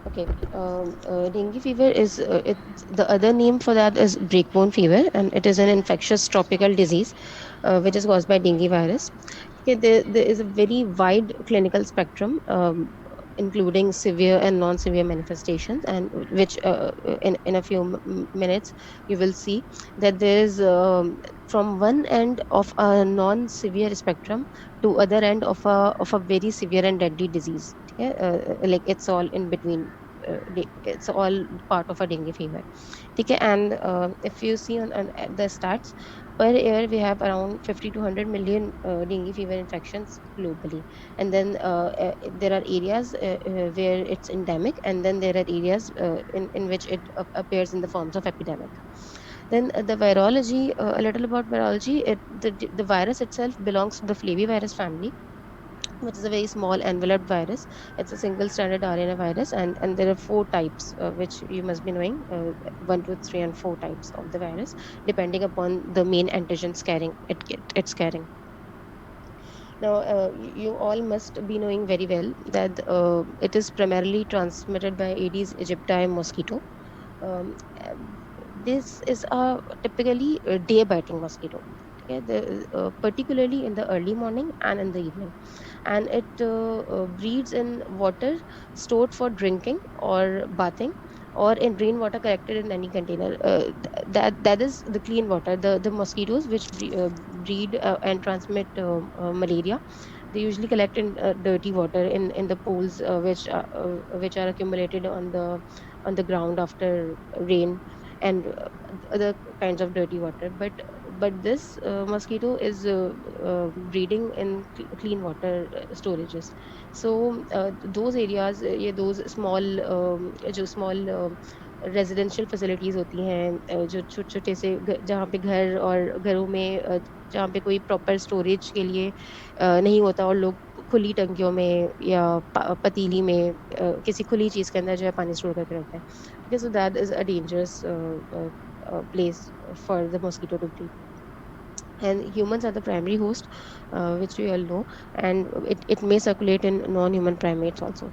Okay. Dengue fever is the other name for that is breakbone fever, and it is an infectious tropical disease, which is caused by dengue virus. Okay, there is a very wide clinical spectrum, including severe and non-severe manifestations, and which in a few minutes you will see that there is from one end of a non-severe spectrum to other end of a very severe and deadly disease. Okay, like it's all in between. It's all part of a dengue fever. Okay, and if you see on the stats, per year we have around 50 to 100 million dengue fever infections globally, and then there are areas where it's endemic, and then there are areas in which it appears in the forms of epidemic. Then the virology, a little about virology. The virus itself belongs to the flavivirus family, which is a very small enveloped virus. It's a single stranded RNA virus, and there are four types, which you must be knowing, one, two, three, and four types of the virus, depending upon the main antigens carrying it's carrying. Now, you all must be knowing very well that it is primarily transmitted by Aedes aegypti mosquito. um, uh, this is a typically day biting mosquito. Okay, particularly in the early morning and in the evening, and it breeds in water stored for drinking or bathing, or in rainwater collected in any container. That is the clean water. The mosquitoes which breed and transmit malaria, they usually collect in dirty water in the pools, which are accumulated on the ground after rain, and other kinds of dirty water. But this mosquito is breeding in clean water storages. So those areas, ये those small जो small residential facilities होती हैं, जो छोटे छोटे से जहाँ पे घर और घरों में जहाँ पे कोई प्रॉपर स्टोरेज के लिए नहीं होता, और लोग खुली टंकियों में या पतीली में किसी खुली चीज के अंदर जो है पानी स्टोर करके रखते हैं. Okay, so that is a dangerous place for the mosquito to breed. And humans are the primary host, which we all know, and it may circulate in non-human primates also.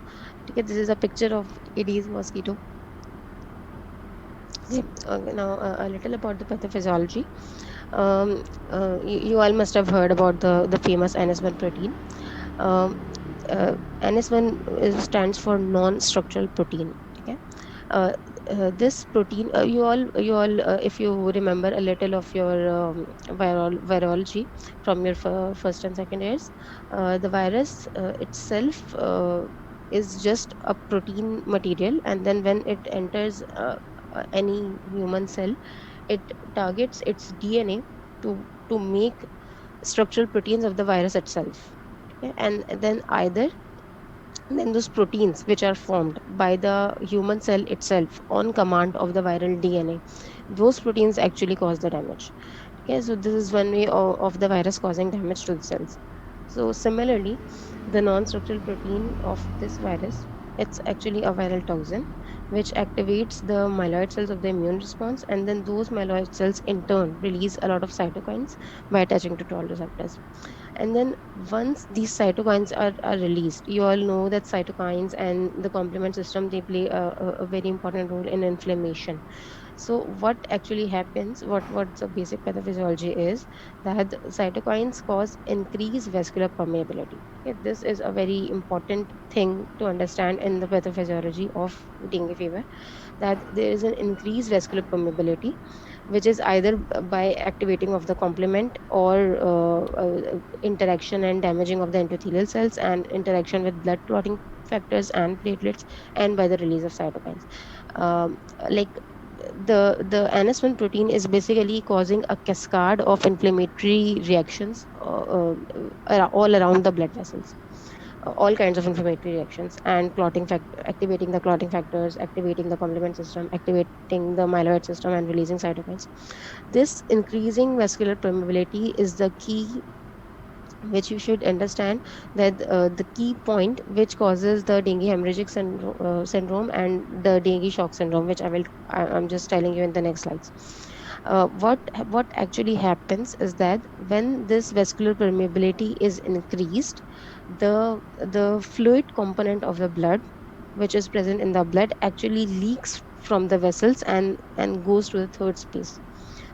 Okay, this is a picture of Aedes mosquito. Okay, now a little about the pathophysiology. You all must have heard about the famous NS1 protein. Um, NS1 stands for non-structural protein. Okay, uh, this protein, you all, if you remember a little of your virology from your first and second years, the virus itself is just a protein material, and then when it enters any human cell, it targets its DNA to make structural proteins of the virus itself. Okay? And then those proteins which are formed by the human cell itself on command of the viral DNA, those proteins actually cause the damage. Okay, so this is one way of the virus causing damage to the cells. So similarly, the non-structural protein of this virus, it's actually a viral toxin which activates the myeloid cells of the immune response, and then those myeloid cells in turn release a lot of cytokines by attaching to toll receptors. And then once these cytokines are released, you all know that cytokines and the complement system, they play a very important role in inflammation. So what actually happens, what's the basic pathophysiology is that cytokines cause increased vascular permeability. Okay, this is a very important thing to understand in the pathophysiology of dengue fever, that there is an increased vascular permeability, which is either by activating of the complement, or interaction and damaging of the endothelial cells, and interaction with blood clotting factors and platelets, and by the release of cytokines. Like the NS1 protein is basically causing a cascade of inflammatory reactions all around the blood vessels, all kinds of inflammatory reactions, and activating the clotting factors, activating the complement system, activating the myeloid system, and releasing cytokines. This increasing vascular permeability is the key, which you should understand, that the key point which causes the dengue hemorrhagic syndrome and the dengue shock syndrome, which I'm just telling you in the next slides. What actually happens is that when this vascular permeability is increased, the fluid component of the blood which is present in the blood actually leaks from the vessels and goes to the third space.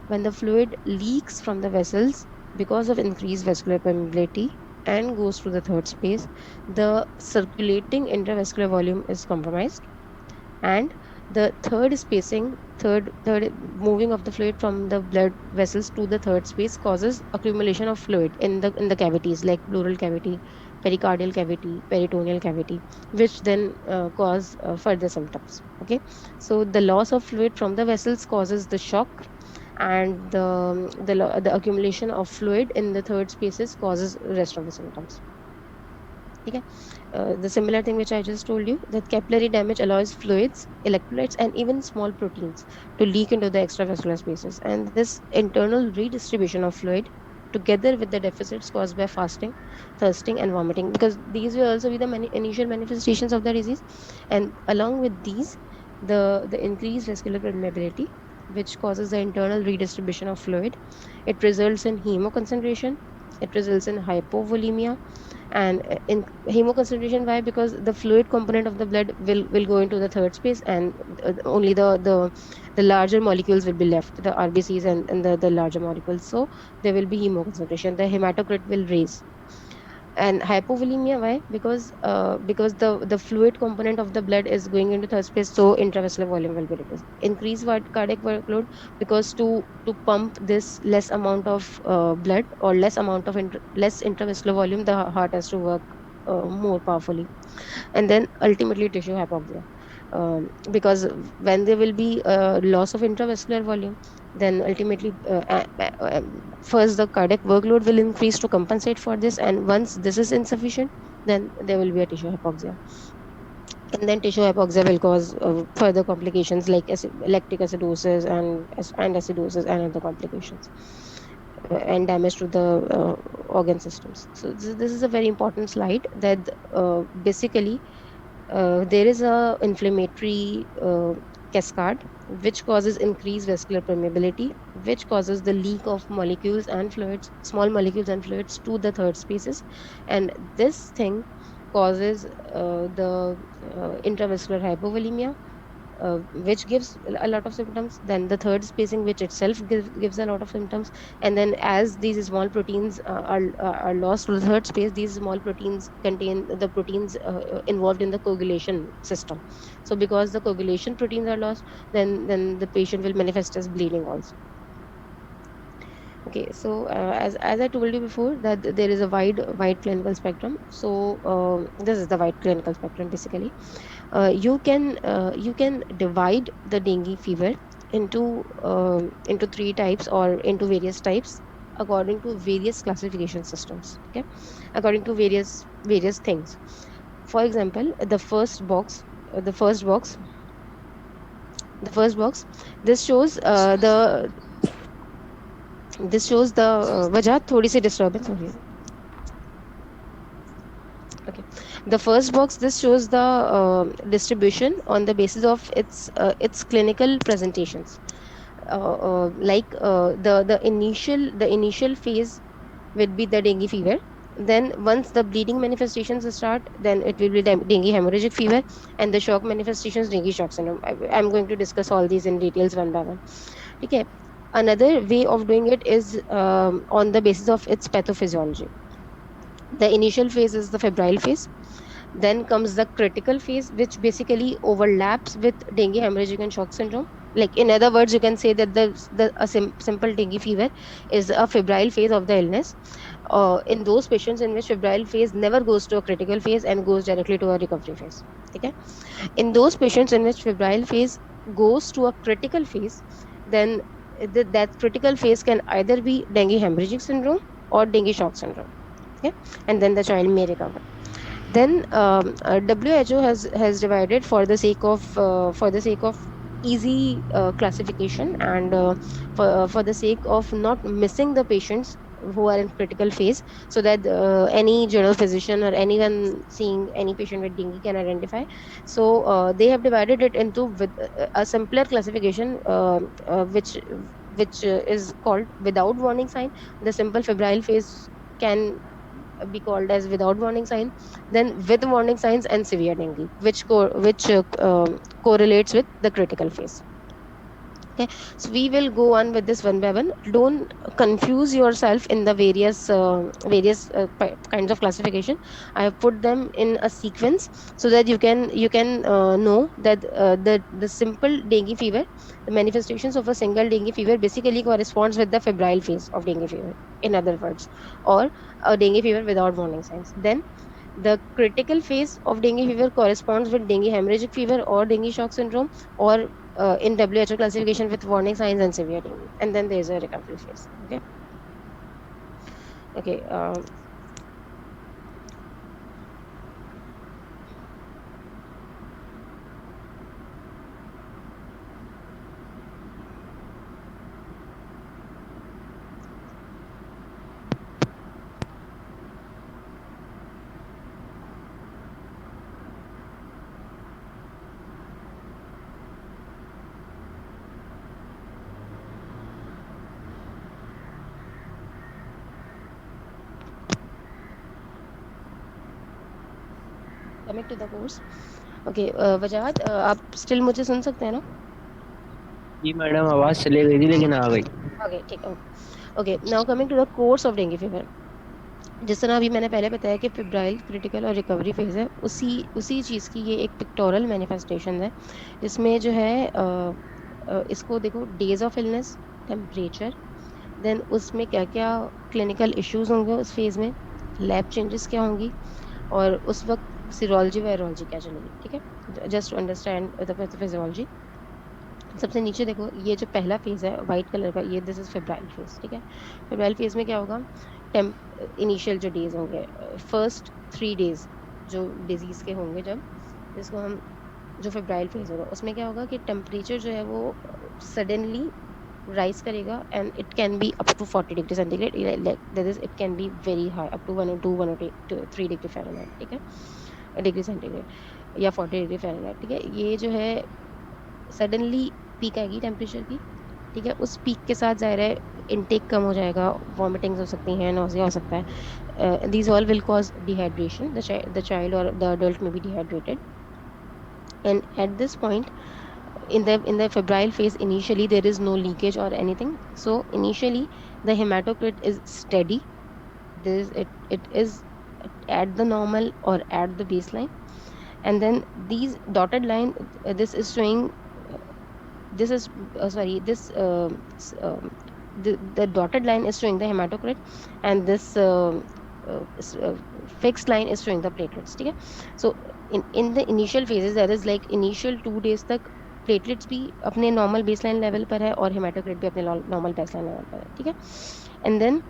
When the fluid leaks from the vessels because of increased vascular permeability and goes to the third space, the circulating intravascular volume is compromised, and the third spacing third moving of the fluid from the blood vessels to the third space causes accumulation of fluid in the cavities like pleural cavity, pericardial cavity, peritoneal cavity, which then cause further symptoms. Okay, so the loss of fluid from the vessels causes the shock, and the accumulation of fluid in the third spaces causes rest of the symptoms. Okay. The similar thing which I just told you, that capillary damage allows fluids, electrolytes, and even small proteins to leak into the extravascular spaces. And this internal redistribution of fluid, together with the deficits caused by fasting, thirsting, and vomiting, because these will also be the initial manifestations of the disease. And along with these, the increased vascular permeability, which causes the internal redistribution of fluid, it results in hemoconcentration, it results in hypovolemia, and in hemoconcentration, why? Because the fluid component of the blood will go into the third space, and only the larger molecules will be left, the RBCs and the larger molecules. So there will be hemoconcentration, the hematocrit will raise. And hypovolemia, why? Because the fluid component of the blood is going into third space, so intravascular volume will be reduced. Increased cardiac workload, because to pump this less amount of blood, or less amount of less intravascular volume, the heart has to work more powerfully. And then ultimately tissue hypoxia, because when there will be loss of intravascular volume, then ultimately first the cardiac workload will increase to compensate for this, and once this is insufficient, then there will be a tissue hypoxia. And then tissue hypoxia will cause further complications like lactic acidosis and acidosis and other complications, and damage to the organ systems. So this is a very important slide, that basically there is a inflammatory cascade which causes increased vascular permeability, which causes the leak of molecules and fluids, small molecules and fluids, to the third spaces, and this thing causes the intravascular hypovolemia, which gives a lot of symptoms. Then the third spacing, which itself gives a lot of symptoms. And then as these small proteins are lost to the third space, these small proteins contain the proteins involved in the coagulation system. So because the coagulation proteins are lost, then the patient will manifest as bleeding also. Okay, so as I told you before, that there is a wide clinical spectrum. So this is the wide clinical spectrum basically. You can divide the dengue fever into three types, or into various types, according to various classification systems. Okay, according to various things. For example, the first box, this shows the वजह थोड़ी सी disturbance हो रही है. Okay. The first box, this shows the distribution on the basis of its clinical presentations. The initial phase will be the dengue fever. Then once the bleeding manifestations start, then it will be dengue hemorrhagic fever, and the shock manifestations, dengue shock syndrome. I'm going to discuss all these in details one by one. Okay. Another way of doing it is on the basis of its pathophysiology. The initial phase is the febrile phase. Then comes the critical phase, which basically overlaps with dengue hemorrhagic and shock syndrome. Like in other words, you can say that simple dengue fever is a febrile phase of the illness. In those patients in which febrile phase never goes to a critical phase and goes directly to a recovery phase. Okay. In those patients in which febrile phase goes to a critical phase, then that critical phase can either be dengue hemorrhagic syndrome or dengue shock syndrome. Okay. And then the child may recover. Then WHO has divided for the sake of easy classification, and for the sake of not missing the patients who are in critical phase, so that any general physician or anyone seeing any patient with dengue can identify. So they have divided it into with a simpler classification, which is called without warning sign. The simple febrile phase can be called as without warning sign, then with warning signs, and severe dengue, which correlates with the critical phase. Okay, so we will go on with this one by one. Don't confuse yourself in the various kinds of classification. I have put them in a sequence so that you can know that the simple dengue fever, the manifestations of a single dengue fever basically corresponds with the febrile phase of dengue fever, in other words, or a dengue fever without warning signs. Then the critical phase of dengue fever corresponds with dengue hemorrhagic fever or dengue shock syndrome, or in WHO classification with warning signs and severe dengue. And then there's a recovery phase. Okay. Okay. Coming to the course. Okay. वजाहत, आप still मुझे सुन सकते हैं ना? जी madam, आवाज चली गई थी लेकिन आ गई। Okay. ठीक. Okay. Now coming to the course of dengue fever. जिस तरह अभी मैंने पहले बताया कि फिब्राइल, क्रिटिकल और रिकवरी फेज है, उसी उसी चीज़ की ये एक पिक्टोरल मैनिफेस्टेशन है, जिसमें जो है इसको देखो, days of illness, temperature, then उसमें क्या क्या क्लिनिकल इश्यूज होंगे उस फेज में, लैब चेंजेस क्या होंगी, और उस वक्त सीरोलॉजी वायरोलॉजी क्या चलेगी। ठीक है, just to understand the physiology. सबसे नीचे देखो, ये जो पहला फेज है वाइट कलर का, ये दिस इज फेब्राइल फेज। ठीक है, फेब्राइल फेज में क्या होगा, इनिशियल जो डेज होंगे, फर्स्ट 3 डेज जो डिजीज के होंगे, जब जिसको हम जो फेब्राइल फेज होगा, उसमें क्या होगा कि टेम्परेचर जो है वो सडनली राइज करेगा, and it can be up to 40 degree centigrade, that is it can be very high, up to 102 103 degree Fahrenheit. ठीक है, डिग्री सेंटीग्रेड या 40 डिग्री फ़ारेनहाइट। ठीक है, ये जो है सडनली पीक आएगी टेम्परेचर की। ठीक है, उस पीक के साथ ज़ाहिर है इनटेक कम हो जाएगा, वॉमिटिंग्स हो सकती हैं, नोजिया हो सकता है, these all will cause dehydration, the child और द अडल्ट में be dehydrated. And at this point, in the febrile phase, initially there is no leakage or anything, so initially the hematocrit is steady. It is at the normal or at the baseline. And then these dotted line, this is showing, this is sorry this the dotted line is showing the hematocrit, and this fixed line is showing the platelets. ठीक है, so in the initial phases, that is like initial 2 days तक platelets भी अपने normal baseline level पर है और haematocrit भी अपने नॉर्मल बेसलाइन लेवल पर है। ठीक है, एंड देन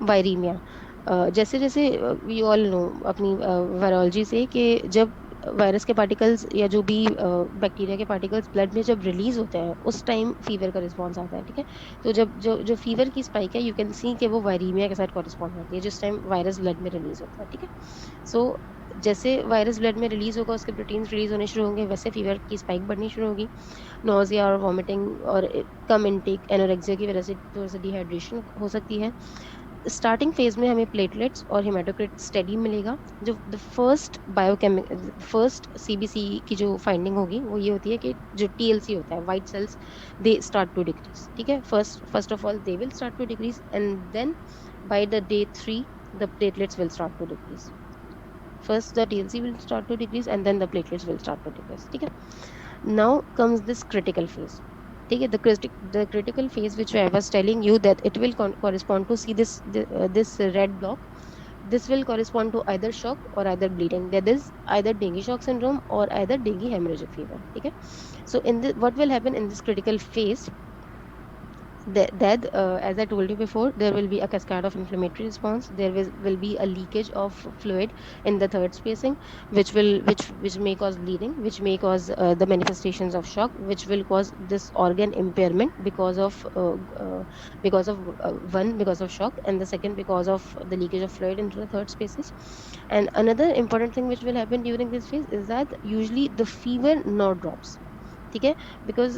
वायरीमिया, जैसे जैसे वी ऑल नो अपनी वायरोलॉजी से कि जब वायरस के पार्टिकल्स या जो भी बैक्टीरिया के पार्टिकल्स ब्लड में जब रिलीज होते हैं, उस टाइम फीवर का रिस्पॉन्स आता है। ठीक है, तो जब जो जो फीवर की स्पाइक है, यू कैन सी कि वो वायरीमिया के साथ कॉरेस्पॉन्ड होती है, जिस टाइम वायरस ब्लड में रिलीज होता है। ठीक है, सो जैसे वायरस ब्लड में रिलीज होगा, उसके प्रोटीन्स रिलीज होने शुरू होंगे, वैसे फीवर की स्पाइक बढ़नी शुरू होगी, नोजिया और वॉमिटिंग और कम इनटेक, एनोरेक्सिया की वजह से थोड़ा सा डिहाइड्रेशन हो सकती है। स्टार्टिंग फेज में हमें प्लेटलेट्स और हेमाटोक्रिट स्टेडी मिलेगा। जो द फर्स्ट सीबीसी की जो फाइंडिंग होगी वो ये होती है कि जो टीएलसी होता है, white cells, they start to decrease. ठीक है, first of all they will start to decrease, and then by the day 3 the platelets will start to decrease. First the TLC will start to decrease, and then the platelets will start to decrease. ठीक है, now comes this critical phase. ठीक है, the critical phase which I was telling you that it will correspond to, see this red block, this will correspond to either shock or either bleeding, that is either dengue shock syndrome or either dengue hemorrhagic fever. ठीक है, so what will happen in this critical phase, that as I told you before, there will be a cascade of inflammatory response. There will be a leakage of fluid in the third spacing, which may cause bleeding, which may cause the manifestations of shock, which will cause this organ impairment because of shock, and the second because of the leakage of fluid into the third spaces. And another important thing which will happen during this phase is that usually the fever not drops. ठीक है, because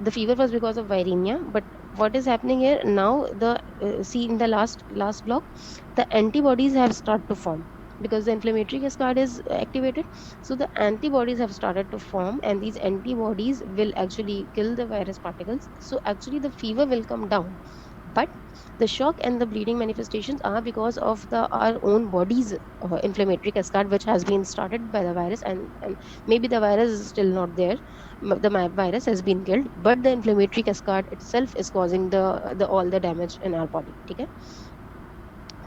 the fever was because of viremia, but what is happening here now, the see in the last block, the antibodies have started to form because the inflammatory cascade is activated. So the antibodies have started to form, and these antibodies will actually kill the virus particles, so actually the fever will come down. But the shock and the bleeding manifestations are because of the our own body's inflammatory cascade, which has been started by the virus, and maybe the virus is still not there. Virus has been killed, but the inflammatory cascade itself is causing the all the damage in our body. Okay.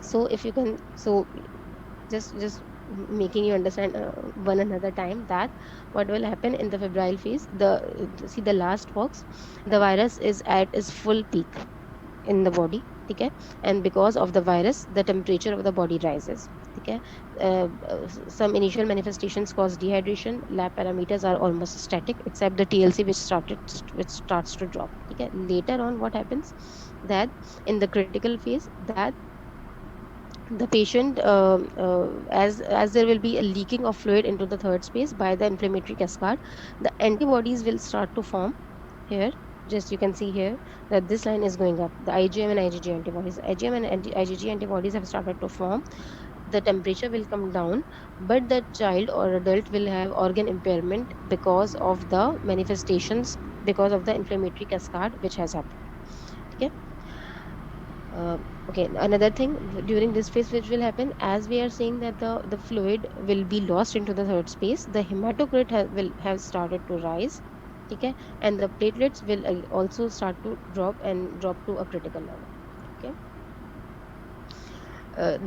So if you can, so just making you understand one another time that what will happen in the febrile phase, see the last box, the virus is at its full peak in the body. Okay. And because of the virus, the temperature of the body rises. Okay. Some initial manifestations cause dehydration. Lab parameters are almost static except the TLC, which starts to drop. Okay. Later on, what happens that in the critical phase, that the patient as there will be a leaking of fluid into the third space by the inflammatory cascade, the antibodies will start to form here. Just you can see here that this line is going up, the IgM and IgG antibodies. IgM and IgG antibodies have started to form. The temperature will come down, but the child or adult will have organ impairment because of the manifestations, because of the inflammatory cascade which has happened. Okay. uh, okay, another thing during this phase which will happen, as we are saying that the fluid will be lost into the third space, the hematocrit will have started to rise. Okay. And the platelets will also start to drop and drop to a critical level. Okay.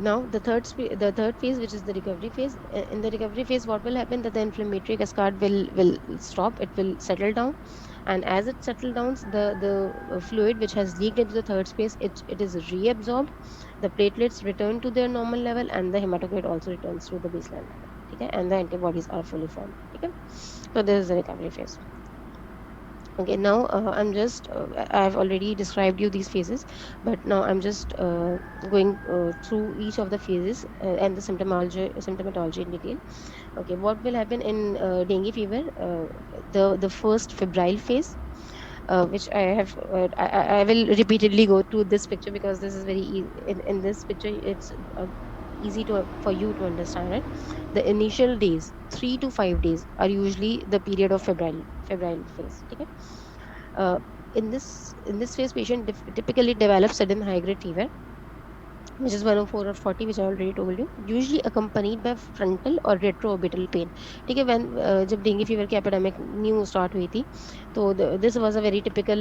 Now the third phase, which is the recovery phase. In the recovery phase, what will happen, that the inflammatory cascade will stop, it will settle down. And as it settles down, the fluid which has leaked into the third space, it is reabsorbed, the platelets return to their normal level, and the hematocrit also returns to the baseline level. Okay. And the antibodies are fully formed. Okay. So this is the recovery phase. Okay, now I'm just I've already described you these phases, but now I'm just going through each of the phases and the symptomatology in detail. Okay, what will happen in dengue fever? The first febrile phase, which I have I will repeatedly go to this picture because this is very in this picture it's easy to for you to understand it. The initial days, 3 to 5 days, are usually the period of febrile phase. Okay. uh, in this phase, patient typically develops sudden high grade fever, which is 104 or 40, which I already told you, usually accompanied by frontal or retroorbital pain. ठीक है, when जब dengue fever की epidemic new start हुई थी, तो this was a very typical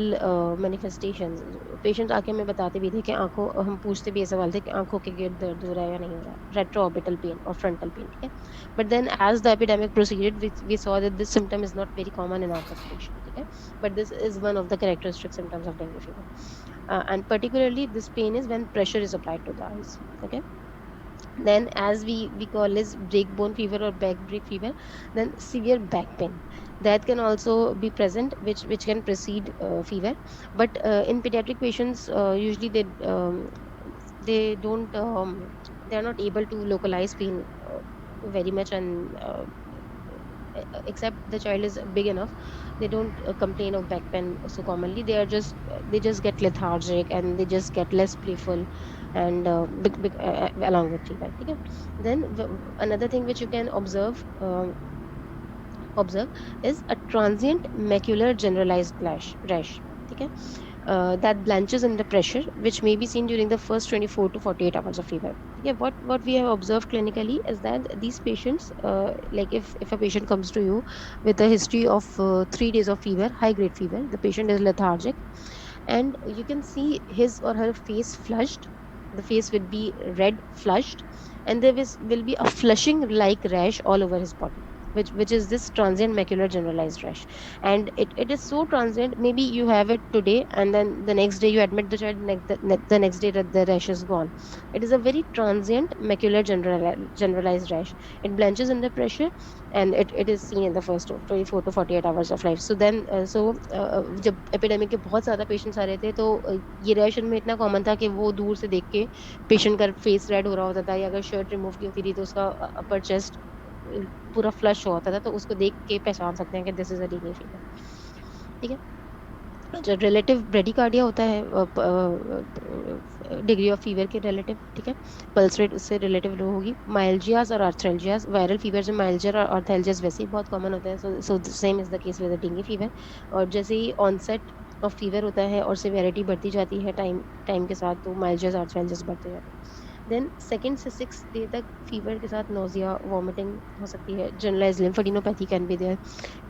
manifestation. Patients आके हमें बताते भी थे कि आंखों, हम पूछते भी ये सवाल थे कि आंखों के गिर्द दर्द हो रहा है या नहीं हो रहा है, रेट्रोऑर्बिटल पेन और फ्रंटल पेन. ठीक है. But then as the epidemic proceeded, we saw that this symptom is not very common in our population. ठीक है. But this is one of the characteristic symptoms of dengue fever. And particularly this pain is when pressure is applied to the eyes. Okay. Then as we call this break bone fever or back break fever, then severe back pain that can also be present, which can precede fever. But in pediatric patients, usually they don't they are not able to localize pain very much, and except the child is big enough, they don't complain of back pain so commonly. They just get lethargic, and they just get less playful, and along with fever. Okay. Then another thing which you can observe is a transient macular generalized rash. Okay. That blanches under pressure, which may be seen during the first 24 to 48 hours of fever. Yeah, what we have observed clinically is that these patients, like if a patient comes to you with a history of 3 days of fever, high grade fever, the patient is lethargic, and you can see his or her face flushed. The face will be red, flushed, and will be a flushing like rash all over his body, which is this transient macular generalized rash. And it is so transient, maybe you have it today, and then the next day you admit the child, the next day the rash is gone. It is a very transient macular generalized rash. It blanches under pressure, and it is seen in the first 24 to 48 hours of life. So then जब epidemic के बहुत ज़्यादा patients आ रहे थे, तो ये rash में इतना कॉमन था कि वो दूर से देख के पेशेंट का फेस रेड हो रहा होता था, या अगर शर्ट रिमूव की होती थी तो उसका अपर चेस्ट पूरा फ्लश होता था, तो उसको देख के पहचान सकते हैं कि this is a dengue fever. ठीक है. जो रिलेटिव ब्रेडिकार्डिया होता है, डिग्री ऑफ फीवर के रिलेटिव, ठीक है, पल्स रेट उससे रिलेटिव लो होगी। माइल्जियाज और आर्थ्रेल्जियाज, वायरल फीवर में माइल्जिया और आर्थ्रेल्जियाज वैसे ही बहुत कॉमन होता है, so same is the case with dengue fever. और जैसे ही ऑनसेट ऑफ फीवर होता है और सिवियरिटी बढ़ती जाती है टाइम टाइम के साथ, तो माइल्जियाज आर्थ्रेल्जियाज बढ़ते जाते हैं। देन सेकेंड से 6 डे तक फीवर के साथ नोजिया वॉमिटिंग हो सकती है। Generalize lymphadenopathy can be there,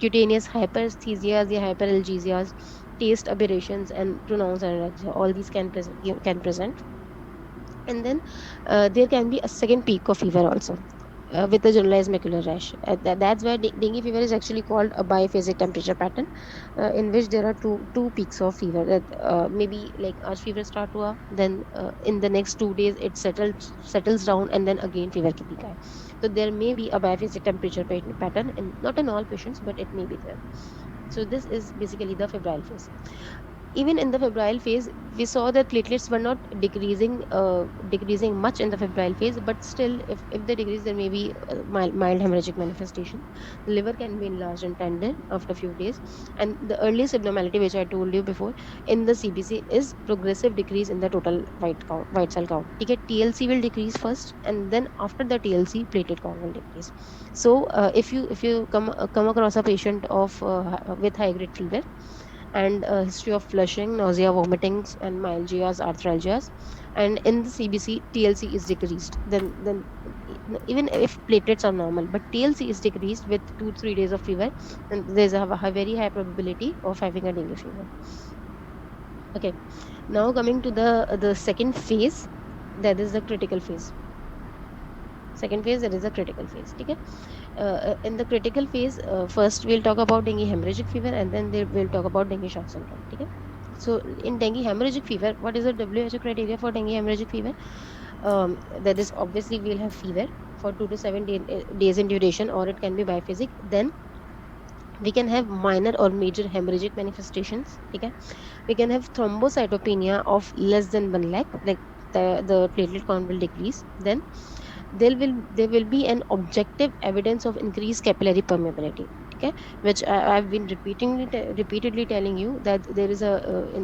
cutaneous hyperesthesias या hyperalgesias, taste aberrations and pronounced anorexia. All these can present. And then there can be a second peak of fever also, with a generalized macular rash. That's why dengue fever is actually called a biphasic temperature pattern, in which there are two peaks of fever. That maybe like आज fever start हुआ, then in the next 2 days it settles down, and then again fever की peak आए. So there may be a biphasic temperature pattern, in not in all patients, but it may be there. So this is basically the febrile phase. Even in the febrile phase, we saw that platelets were not decreasing much in the febrile phase, but still, if they decrease, there may be mild hemorrhagic manifestation. The liver can be enlarged and tender after a few days. And the earliest abnormality, which I told you before, in the CBC is progressive decrease in the total white cell count. Okay, TLC will decrease first, and then after the TLC, platelet count will decrease. So if you come across a patient of with high grade fever, and a history of flushing, nausea, vomitings, and myalgias, arthralgias, and in the CBC, TLC is decreased. Then even if platelets are normal, but TLC is decreased with 2-3 days of fever, then there's a very high probability of having a dengue fever. Okay, now coming to the second phase, that is the critical phase. Second phase, that is a critical phase. Okay, in the critical phase, first we'll talk about dengue hemorrhagic fever, and then we'll talk about dengue shock syndrome. Okay, so in dengue hemorrhagic fever, what is the WHO criteria for dengue hemorrhagic fever? That is, obviously we'll have fever for 2 to 7 days in duration, or it can be biphasic. Then we can have minor or major hemorrhagic manifestations. Okay, we can have thrombocytopenia of less than 1 lakh, like the platelet count will decrease. Then there will be an objective evidence of increased capillary permeability. Okay, which I've been repeatedly telling you, that there is a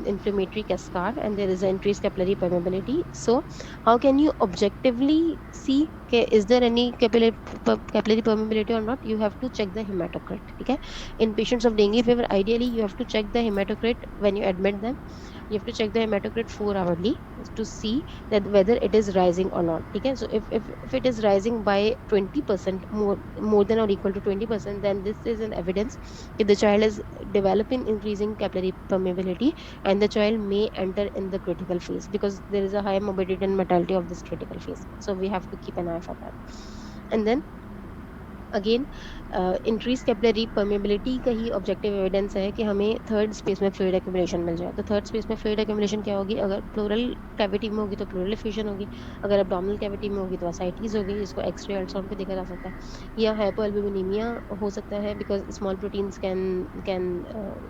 inflammatory cascade, and there is an increased capillary permeability. So how can you objectively see, okay, is there any capillary permeability or not? You have to check the hematocrit. Okay, in patients of dengue fever, ideally you have to check the hematocrit when you admit them. You have to check the hematocrit 4 hourly to see that whether it is rising or not. Okay, so if it is rising by 20%, more than or equal to 20%, then this is an evidence that the child is developing increasing capillary permeability, and the child may enter in the critical phase, because there is a high morbidity and mortality of this critical phase. So we have to keep an eye for that. And then again increase capillary permeability का ही objective evidence है कि हमें third space में fluid accumulation मिल जाए. तो third space में fluid accumulation क्या होगी? अगर प्लूरल कैविटी में होगी तो प्लूरल एफ्यूजन होगी, अगर एब्डोमिनल कैविटी में होगी तो असाइटीज होगी, जिसको एक्सरे अल्ट्रासाउंड पे देखा जा सकता है. या हाइपोएल्बुमिनीमिया हो सकता है, because small proteins can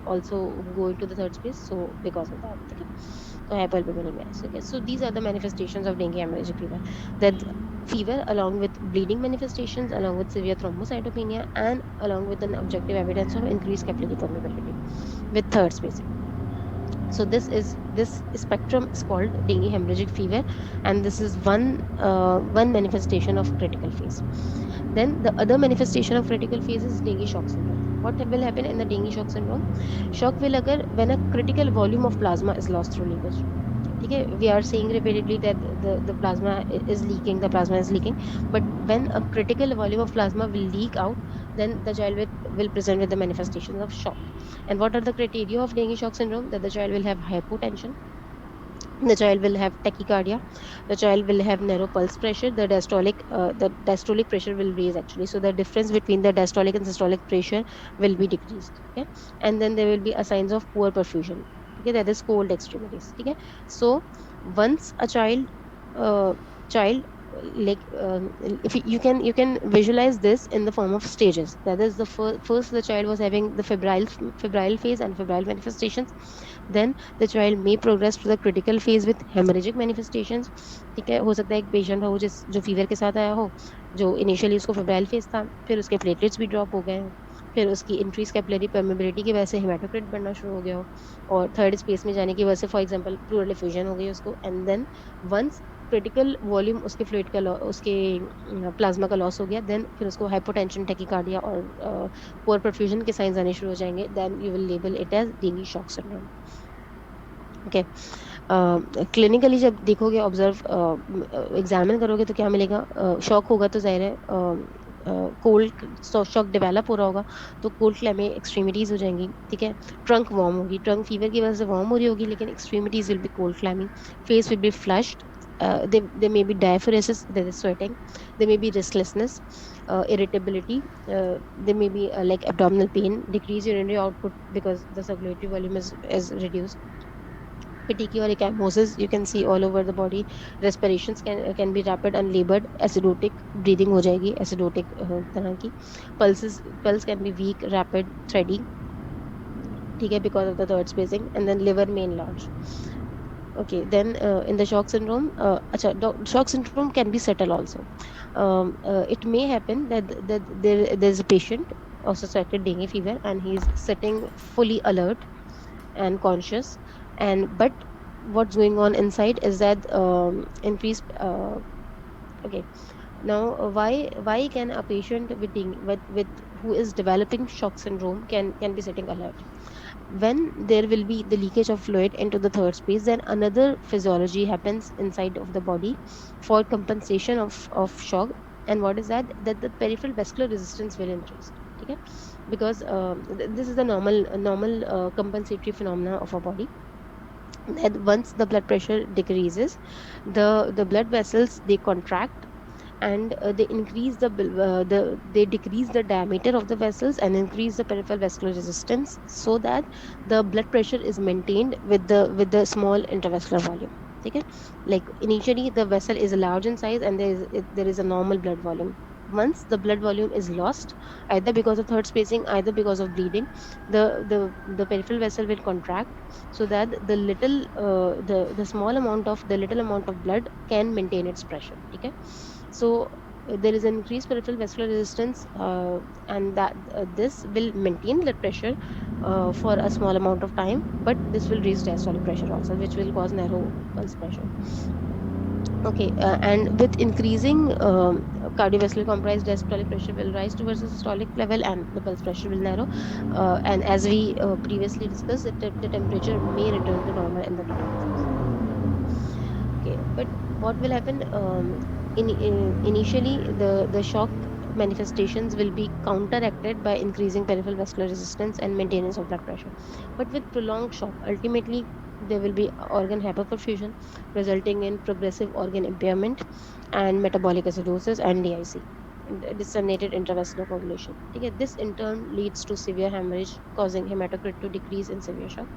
also go into the third space, so because of that. ठीक है, तो hypoalbuminemia. Okay, so these are the manifestations of dengue hemorrhagic fever. That fever, along with bleeding manifestations, along with severe thrombocytopenia, and along with an objective evidence of increased capillary permeability with third spacing. So this spectrum is called dengue hemorrhagic fever, and this is one manifestation of critical phase. Then the other manifestation of critical phase is dengue shock syndrome. What will happen in the dengue shock syndrome? Shock will occur when a critical volume of plasma is lost through leakage. Okay, we are saying repeatedly that the plasma is leaking, but when a critical volume of plasma will leak out, then the child will present with the manifestations of shock. And what are the criteria of dengue shock syndrome? That the child will have hypotension, the child will have tachycardia, the child will have narrow pulse pressure, the diastolic pressure will raise actually, so the difference between the diastolic and systolic pressure will be decreased. Okay, and then there will be a signs of poor perfusion. Okay, that is cold extremities. Okay, so once a child like if you can visualize this in the form of stages. That is, the first the child was having the febrile phase and febrile manifestations. Then the child may progress to the critical phase with hemorrhagic manifestations. ठीक है, हो सकता है एक patient हो जो fever के साथ आया हो, जो इनिशियली उसको फेब्राइल फेज था, फिर उसके प्लेटलेट्स भी ड्रॉप हो गए हों, फिर उसकी इंक्रीज कैपिलरी परमेबिलिटी की वजह से हेमाटोक्रिट बढ़ना शुरू हो गया हो, और थर्ड स्पेस में जाने की वजह से फॉर एग्जांपल प्लूरल एफ्यूजन हो गई उसको, and then once critical volume उसके फ्लूइड का उसके प्लाज्मा का लॉस हो गया, देन फिर उसको हाइपोटेंशन, टेकिकार्डिया और पुअर परफ्यूजन के साइंस आने शुरू हो जाएंगे, then you will label it as dengue shock syndrome. Okay, clinically जब देखोगे, ऑब्जर्व एग्जामिन करोगे तो क्या मिलेगा? शॉक होगा तो जाहिर है कोल्ड शॉक डेवलप हो रहा होगा, तो कोल्ड क्लैमी एक्सट्रीमिटीज हो जाएंगी, ठीक है। ट्रंक वार्म होगी, ट्रंक फीवर की वजह से वार्म हो रही होगी, लेकिन extremities will be cold clammy. Face will be flushed, there may be diaphoresis, there is sweating, there may be restlessness, irritability, there may be like abdominal pain, decrease urinary output because the circulatory volume is reduced, fatigue or ecchymosis you can see all over the body, respirations can be rapid and labored, acidotic breathing हो जाएगी, acidotic तरह की, pulse can be weak, rapid, thready, ठीक है, because of the third spacing, and then liver may enlarge. Okay, then in the shock syndrome, shock syndrome can be subtle also. It may happen that there's a patient of suspected dengue fever and he's sitting fully alert and conscious, and but what's going on inside is that increased okay. Now why can a patient with who is developing shock syndrome can be sitting alert? When there will be the leakage of fluid into the third space, then another physiology happens inside of the body for compensation of shock. And what is that? That the peripheral vascular resistance will increase, okay, because this is the normal compensatory phenomena of our body, that once the blood pressure decreases, the blood vessels they contract, and they increase they decrease the diameter of the vessels and increase the peripheral vascular resistance, so that the blood pressure is maintained with the small intravascular volume, okay. Like initially the vessel is large in size and there is a normal blood volume. Once the blood volume is lost, either because of third spacing, either because of bleeding, the peripheral vessel will contract, so that the small amount of the little amount of blood can maintain its pressure, okay. So there is an increased peripheral vascular resistance, and that this will maintain blood pressure for a small amount of time, but this will raise diastolic pressure also, which will cause narrow pulse pressure. Okay, and with increasing cardiovascular comprised diastolic pressure will rise towards the systolic level and the pulse pressure will narrow. And as we previously discussed, the temperature may return to normal in the recovery phase. Okay, but what will happen? Initially, the shock manifestations will be counteracted by increasing peripheral vascular resistance and maintenance of blood pressure. But with prolonged shock, ultimately there will be organ hyperperfusion, resulting in progressive organ impairment and metabolic acidosis and DIC, disseminated intravascular coagulation. Okay, this in turn leads to severe hemorrhage, causing hematocrit to decrease in severe shock.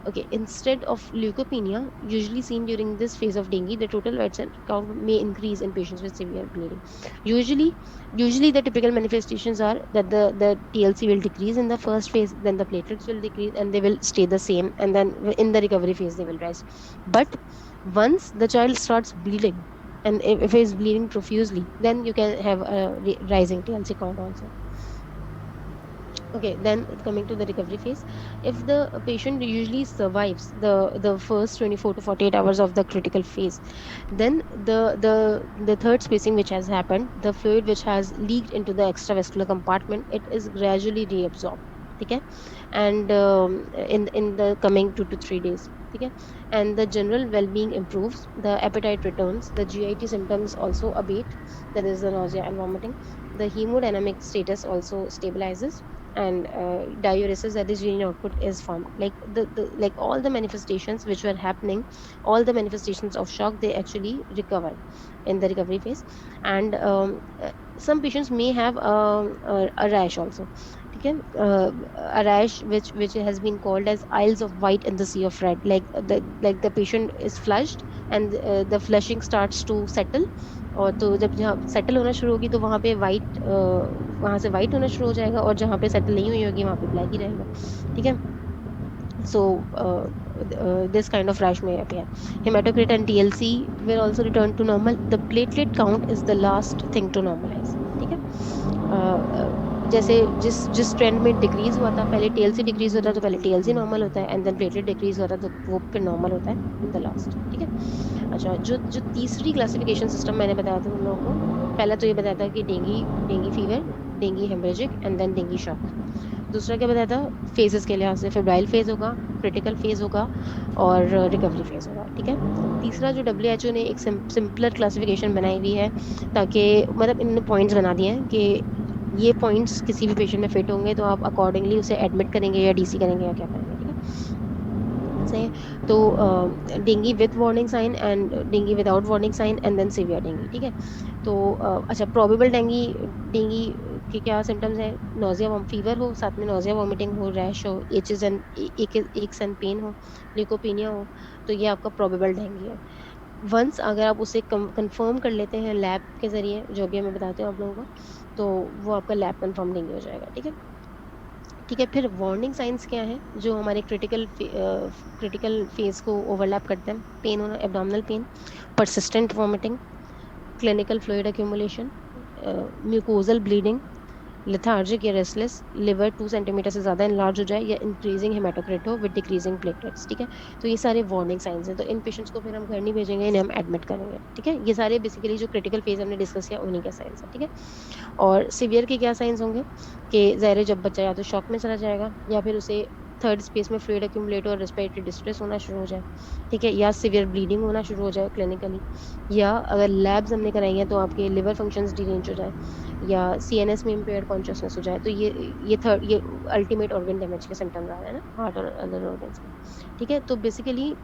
Okay, instead of leukopenia, usually seen during this phase of dengue, the total white cell count may increase in patients with severe bleeding. Usually, usually the typical manifestations are that the TLC will decrease in the first phase, then the platelets will decrease, and they will stay the same, and then in the recovery phase they will rise. But once the child starts bleeding, and if he is bleeding profusely, then you can have a rising TLC count also. Okay, then coming to the recovery phase, if the patient usually survives the first 24 to 48 hours of the critical phase, then the third spacing which has happened, the fluid which has leaked into the extravascular compartment, it is gradually reabsorbed. Okay, and in the coming 2 to 3 days, okay, and the general well-being improves, the appetite returns, the GIT symptoms also abate, there is the nausea and vomiting, the hemodynamic status also stabilizes, and diuresis, that is urine output, is formed. Like like all the manifestations which were happening, all the manifestations of shock, they actually recover in the recovery phase. And some patients may have a rash also, okay, a rash which has been called as isles of white in the sea of red, like the patient is flushed, and the flushing starts to settle, और तो जब जहाँ settle होना शुरू होगी तो वहाँ पे वाइट, वहाँ से वाइट होना शुरू हो जाएगा, और जहाँ पे सेटल नहीं हुई होगी वहाँ पे ब्लैक ही रहेगा, ठीक है. So this kind of rash may appear. Hematocrit and TLC will also return to normal. The platelet count is the last thing to normalize, ठीक है. जैसे जिस जिस ट्रेंड में डिक्रीज हुआ था, पहले टेल से डिक्रीज होता है तो पहले टेल से नॉर्मल होता है, एंड देन प्लेटलेट डिक्रीज होता है तो वो फिर नॉर्मल होता है इन द लास्ट। ठीक है। अच्छा, जो जो तीसरी क्लासिफिकेशन सिस्टम मैंने बताया था तुम लोगों को, पहला तो ये बताया था कि dengue dengue fever, dengue hemorrhagic and then dengue shock. दूसरा क्या बताया था, फेजेस के लिहाज से फेब्राइल फेज होगा, क्रिटिकल फेज होगा और रिकवरी फेज होगा। ठीक है। तीसरा जो डब्ल्यू एच ओ ने एक सिंपलर क्लासिफिकेशन बनाई हुई है, ताकि मतलब इन्होंने पॉइंट्स बना दिए हैं कि ये पॉइंट्स किसी भी पेशेंट में फिट होंगे तो आप अकॉर्डिंगली उसे एडमिट करेंगे या डीसी करेंगे या क्या करेंगे। ठीक है। से तो dengue with warning sign and dengue without warning sign and then severe dengue. ठीक है। तो अच्छा, प्रोबेबल डेंगी डेंगी के क्या सिम्टम्स है, नोजिया फीवर हो, साथ में नोजिया वॉमिटिंग हो, रैश हो, एचेस एंड एक एंड पेन हो, ल्यूकोपीनिया हो, तो ये आपका प्रोबेबल डेंगी है। वंस अगर आप उसे कंफर्म कर लेते हैं लैब के जरिए, जो भी मैं बताती हूँ आप लोगों को, तो वो आपका लैब कंफर्म डेंगू हो जाएगा। ठीक है। ठीक है। फिर वार्निंग साइंस क्या है जो हमारे क्रिटिकल फेज को ओवरलैप करते हैं, पेन होना, abdominal pain, persistent vomiting, clinical fluid accumulation, mucosal bleeding, lethargic या रेस्टलेस, लिवर 2 सेंटीमीटर से ज्यादा इनलार्ज हो जाए या इंक्रीजिंग हेमाटोक्रिट हो विद डिक्रीजिंग प्लेटलेट्स। ठीक है। तो ये सारे वार्निंग साइंस हैं, तो इन पेशेंट्स को फिर हम घर नहीं भेजेंगे, इन्हें हम एडमिट करेंगे। ठीक है। ये सारे बेसिकली जो क्रिटिकल फेज हमने डिस्कस किया उन्हीं के साइंस है। ठीक है। और सिवियर के क्या साइंस होंगे कि ज़ाहिर जब बच्चा या तो शॉक में चला जाएगा या फिर उसे थर्ड स्पेस में फ्लूइड एक्यूमुलेट और रेस्पिरेटरी डिस्ट्रेस होना शुरू हो जाए। ठीक है। या सिवियर ब्लीडिंग होना शुरू हो जाए क्लिनिकली, या अगर लैब्स हमने कराई हैं तो आपके लिवर फंक्शंस डिरेंज हो जाए, या सीएनएस में इम्पेयर्ड कॉन्शियसनेस हो जाए। तो ये अल्टीमेट ऑर्गन डैमेज के सिम्टम्स आ रहे हैं ना, हार्ट और अदर ऑर्गन्स में। ठीक है। तो बेसिकली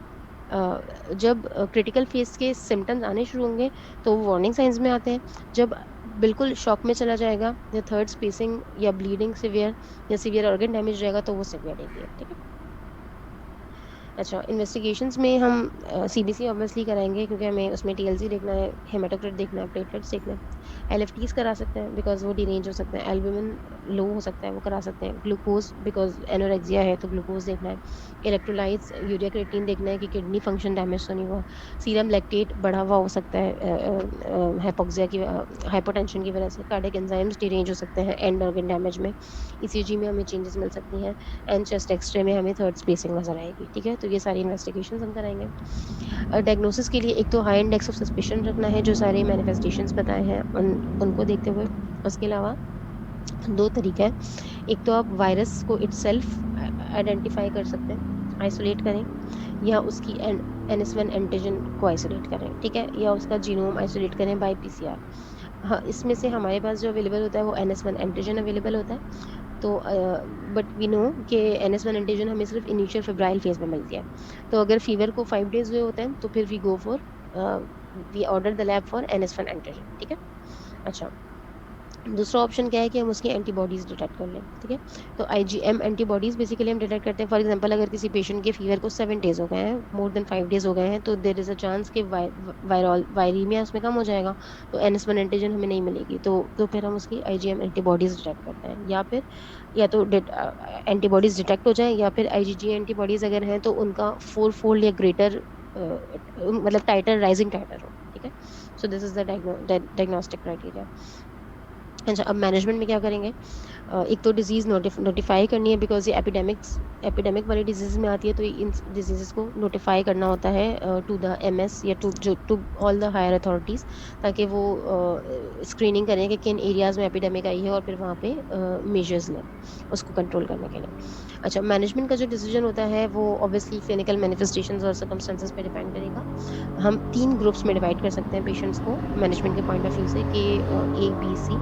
जब क्रिटिकल फेज के सिम्टम्स आने शुरू होंगे तो वो वार्निंग साइंस में आते हैं। जब बिल्कुल शॉक में चला जाएगा या थर्ड स्पेसिंग या ब्लीडिंग सिवियर या सिवियर ऑर्गन डैमेज हो जाएगा तो वो सिवियर डेंगू है। ठीक है। अच्छा, इन्वेस्टिगेशंस में हम सीबीसी ऑब्वियसली कराएंगे क्योंकि हमें उसमें टीएलसी देखना है, हेमाटोक्रिट देखना है, प्लेटलेट्स देखना है। एलएफटीज करा सकते हैं बिकॉज वो डिरेंज हो सकते हैं, एल्बुमिन लो हो सकता है वो करा सकते हैं, ग्लूकोज बिकॉज एनोरेक्सिया है तो ग्लूकोज देखना है, इलेक्ट्रोलाइट्स यूरिया क्रिएटिन देखना है कि किडनी फंक्शन डैमेज तो नहीं हुआ, सीरम लैक्टेट बढ़ा हुआ हो सकता है हाइपोक्सिया की हाइपोटेंशन की वजह से, कार्डियक एंजाइम्स डिरेंज हो सकते हैं एंड ऑर्गन डैमेज में, ईसीजी में हमें चेंजेस मिल सकती हैं, एंड चेस्ट एक्सरे में हमें थर्ड स्पेसिंग नजर आएगी। ठीक है। तो ये सारी इन्वेस्टिगेशन हम कराएंगे। डायग्नोसिस के लिए एक तो हाई इंडेक्स ऑफ सस्पिशन रखना है, जो सारे मैनिफेस्टेशंस बताए हैं उनको देखते हुए। उसके अलावा दो तरीका है, एक तो आप वायरस को इटसेल्फ आइडेंटिफाई कर सकते हैं, आइसोलेट करें, या उसकी NS1 एंटीजन को आइसोलेट करें। ठीक है। या उसका जीनोम आइसोलेट करें बाय पीसीआर। हाँ, इसमें से हमारे पास जो अवेलेबल होता है वो NS1 एंटीजन अवेलेबल होता है। तो बट वी नो कि NS1 एंटीजन हमें सिर्फ इनिशियल फेब्राइल फेज में मिलती है। तो अगर फीवर को 5 डेज हुए होते हैं तो फिर we order the lab for NS1 antigen. ठीक है। अच्छा, दूसरा ऑप्शन क्या है कि हम उसकी एंटीबॉडीज डिटेक्ट कर लें। ठीक है। तो IgM एंटीबॉडीज बेसिकली हम डिटेक्ट करते हैं। फॉर एग्जांपल, अगर किसी पेशेंट के फीवर को 7 डेज हो गए हैं, मोर देन 5 डेज हो गए हैं, तो देर इज अ चांस कि वायरीमिया उसमें कम हो जाएगा, तो NS1 एंटीजन हमें नहीं मिलेगी। तो फिर हम उसकी IgM एंटीबॉडीज डिटेक्ट करते हैं, या फिर या तो एंटीबॉडीज डिटेक्ट हो जाए, या फिर IgG एंटीबॉडीज अगर हैं तो उनका 4 फोल्ड या ग्रेटर मतलब टाइटर, राइजिंग टाइटर हो। ठीक है। So this is the diagnostic criteria. अच्छा, अब मैनेजमेंट में क्या करेंगे, एक तो डिजीज़ नोटिफाई करनी है बिकॉज ये एपिडेमिक वाली डिजीज़ में आती है, तो इन डिजीज़ को नोटिफाई करना होता है टू द MS या to all the higher authorities, ताकि वो स्क्रीनिंग करें कि किन एरियाज़ में एपिडेमिक आई है और फिर वहाँ पे मेजर्स लें उसको कंट्रोल करने के लिए। अच्छा, मैनेजमेंट का जो डिसीजन होता है वो ऑब्वियसली क्लिनिकल मैनिफेस्टेशंस और सर्कमस्टेंसेस पे डिपेंड करेगा। हम 3 ग्रुप्स में डिवाइड कर सकते हैं पेशेंट्स को मैनेजमेंट के पॉइंट ऑफ व्यू से, कि A B C।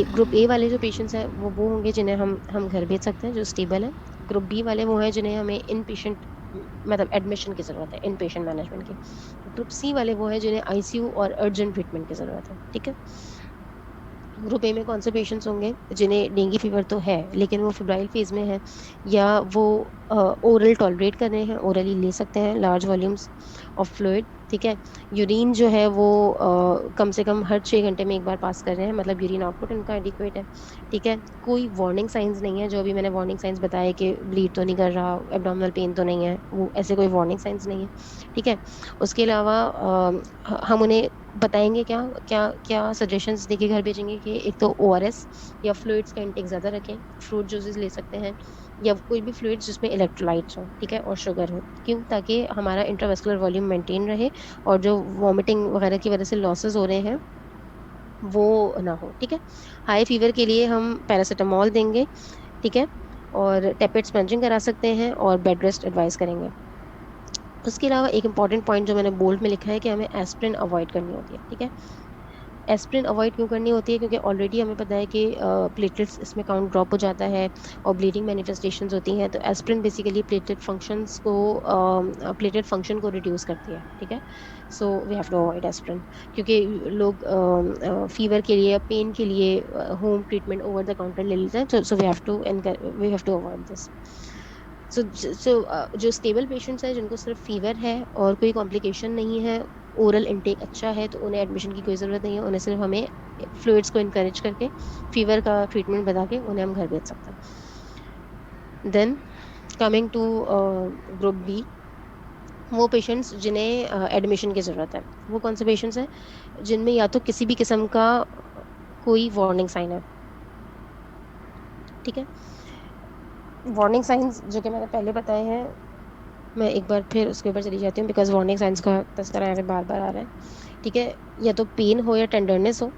Group A वाले जो पेशेंट्स हैं वो होंगे जिन्हें हम घर भेज सकते हैं, जो स्टेबल है। ग्रुप बी वाले वो हैं जिन्हें हमें इन पेशेंट मतलब एडमिशन की ज़रूरत है, इन पेशेंट मैनेजमेंट की। ग्रुप सी वाले वो हैं जिन्हें ICU और अर्जेंट ट्रीटमेंट की ज़रूरत है। ठीक है। ग्रुप ए में कौन से पेशेंट्स होंगे, जिन्हें डेंगू फीवर तो है लेकिन वो फेब्राइल फेज में है, या वो ओरल टॉलरेट कर रहे हैं, ओरली ले सकते हैं लार्ज वॉल्यूम्स ऑफ फ्लूइड। ठीक है। यूरिन जो है वो कम से कम हर 6 घंटे में एक बार पास कर रहे हैं, मतलब यूरिन आउटपुट इनका एडिक्वेट है। ठीक है। कोई वार्निंग साइंस नहीं है, जो अभी मैंने वार्निंग साइंस बताया कि ब्लीड तो नहीं कर रहा, एब्डोमिनल पेन तो नहीं है, वो ऐसे कोई वार्निंग साइंस नहीं है। ठीक है। उसके अलावा हम उन्हें बताएंगे क्या क्या क्या सजेशंस देके घर भेजेंगे कि एक तो ओआरएस या फ्लूइड्स का इंटेक ज्यादा रखें, फ्रूट जूसेस ले सकते हैं, या कोई भी फ्लूइड्स जिसमें इलेक्ट्रोलाइट्स हो, ठीक है, और शुगर हो। क्यों? ताकि हमारा इंट्रावेस्कुलर वॉल्यूम मेंटेन रहे और जो वॉमिटिंग वगैरह की वजह से लॉसेस हो रहे हैं वो ना हो, ठीक है। हाई फीवर के लिए हम पैरासीटामोल देंगे, ठीक है, और टेपेट स्पंजिंग करा सकते हैं और बेड रेस्ट एडवाइस करेंगे। उसके अलावा एक इंपॉर्टेंट पॉइंट जो मैंने बोल्ड में लिखा है कि हमें एस्प्रिन अवॉइड करनी होती है, ठीक है। एस्प्रिन अवॉइड क्यों करनी होती है? क्योंकि ऑलरेडी हमें पता है कि प्लेटलेट्स इसमें काउंट ड्रॉप हो जाता है और ब्लीडिंग मैनिफेस्टेशंस होती हैं, तो एस्प्रिन बेसिकली प्लेटलेट फंक्शन को रिड्यूस करती है, ठीक है। So we have to avoid aspirin, क्योंकि लोग फीवर के लिए या पेन के लिए home treatment over the counter ले लेते हैं, so we have to avoid this. So जो स्टेबल पेशेंट्स हैं जिनको सिर्फ फीवर है और कोई कॉम्प्लिकेशन नहीं है, ओरल इनटेक अच्छा है, तो उन्हें एडमिशन की कोई ज़रूरत नहीं है। उन्हें सिर्फ हमें फ्लूइड्स को इनकरेज करके फीवर का ट्रीटमेंट बता के उन्हें हम घर भेज सकते हैं। Then coming to group B, वो पेशेंट्स जिन्हें एडमिशन की ज़रूरत है, वो कौन से पेशेंट्स हैं? जिनमें या तो किसी भी किस्म का कोई वार्निंग साइन है, ठीक है। वार्निंग साइंस जो कि मैंने पहले बताए हैं, मैं एक बार फिर उसके ऊपर चली जाती हूँ, बिकॉज वार्निंग साइंस का तस्करा यहाँ पे बार बार आ रहा है, ठीक है। या तो पेन हो या टेंडरनेस हो,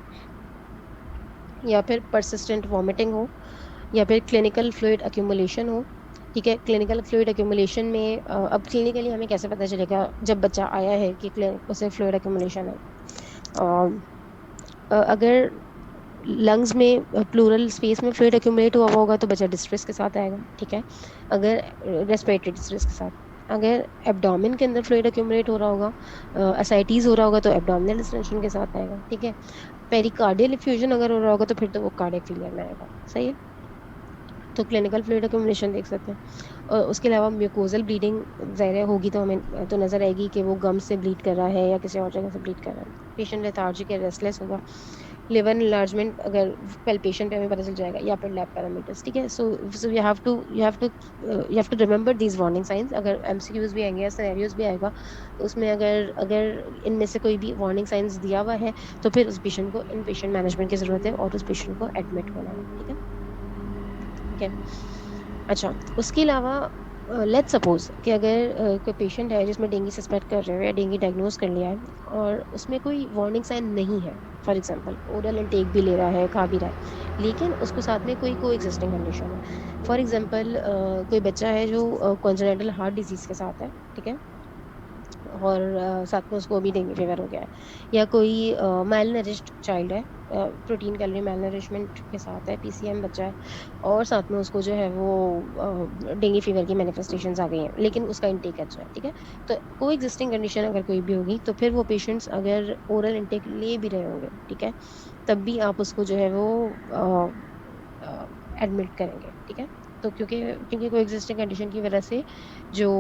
या फिर परसिस्टेंट वॉमिटिंग हो, या फिर क्लिनिकल फ्लूइड अक्यूमुलेशन हो, ठीक है। क्लिनिकल फ्लूइड अक्यूमुलेशन में अब क्लिनिकली हमें कैसे पता चलेगा जब बच्चा आया है कि उसे फ्लूइड अक्यूमुलेशन है? अगर लंग्स में प्लूरल स्पेस में फ्लूइड एक्यूमुलेट हुआ होगा तो बच्चा डिस्ट्रेस के साथ आएगा, ठीक है। अगर रेस्पिरेटरी डिस्ट्रेस के साथ, अगर एब्डोमेन के अंदर फ्लूइड एक्यूमुलेट हो रहा होगा, असाइटीज हो रहा होगा, तो एब्डोमिनल डिस्टेंशन के साथ आएगा, ठीक है। पेरिकार्डियल इफ्यूजन अगर हो रहा होगा तो फिर तो वो कार्डियक फेलियर में आएगा, सही है। तो क्लिनिकल फ्लूइड एक्यूमुलेशन देख सकते हैं। और उसके अलावा म्यूकोजल ब्लीडिंग ज़ाहिर होगी तो हमें तो नज़र आएगी कि वो गम से ब्लीड कर रहा है या किसी और जगह से ब्लीड कर रहा है। पेशेंट लेथार्जिक या रेस्टलेस होगा। लिवर इनलार्जमेंट अगर पेल्पेशन पे हमें पता चल जाएगा, या फिर लैब पैरामीटर्स, ठीक है। So you have to remember these warning signs. अगर एमसीक्यूज भी आएंगे या सिनेरियोज भी आएगा, तो उसमें अगर अगर इनमें से कोई भी वार्निंग साइंस दिया हुआ है तो फिर उस पेशेंट को इन पेशेंट मैनेजमेंट की ज़रूरत है और उस पेशेंट को एडमिट होना है, ठीक है। ठीक है। अच्छा, उसके अलावा लेट्स सपोज कि अगर कोई पेशेंट है जिसमें डेंगू सस्पेक्ट कर रहे हो या डेंगू डायग्नोज कर लिया है और उसमें कोई वार्निंग साइन नहीं है, फॉर एग्जांपल ओरल इनटेक भी ले रहा है, खा भी रहा है, लेकिन उसको साथ में कोई एग्जिस्टिंग कंडीशन है। फॉर एग्जांपल कोई बच्चा है जो कॉन्जेनिटल हार्ट डिजीज के साथ है, ठीक है, और साथ में उसको अभी डेंगू फीवर हो गया है, या कोई मेल नरिश्ड चाइल्ड है, प्रोटीन कैलोरी मेल नरिशमेंट के साथ है, पीसीएम बच्चा है, और साथ में उसको जो है वो डेंगू फीवर की मैनिफेस्टेशंस आ गई हैं, लेकिन उसका इंटेक अच्छा है, ठीक है। तो को एग्जिस्टिंग कंडीशन अगर कोई भी होगी तो फिर वो पेशेंट्स अगर ओरल इंटेक ले भी रहे होंगे, ठीक है, तब भी आप उसको जो है वो एडमिट करेंगे, ठीक है। तो क्योंकि क्योंकि कोई एग्जिस्टिंग कंडीशन की वजह से जो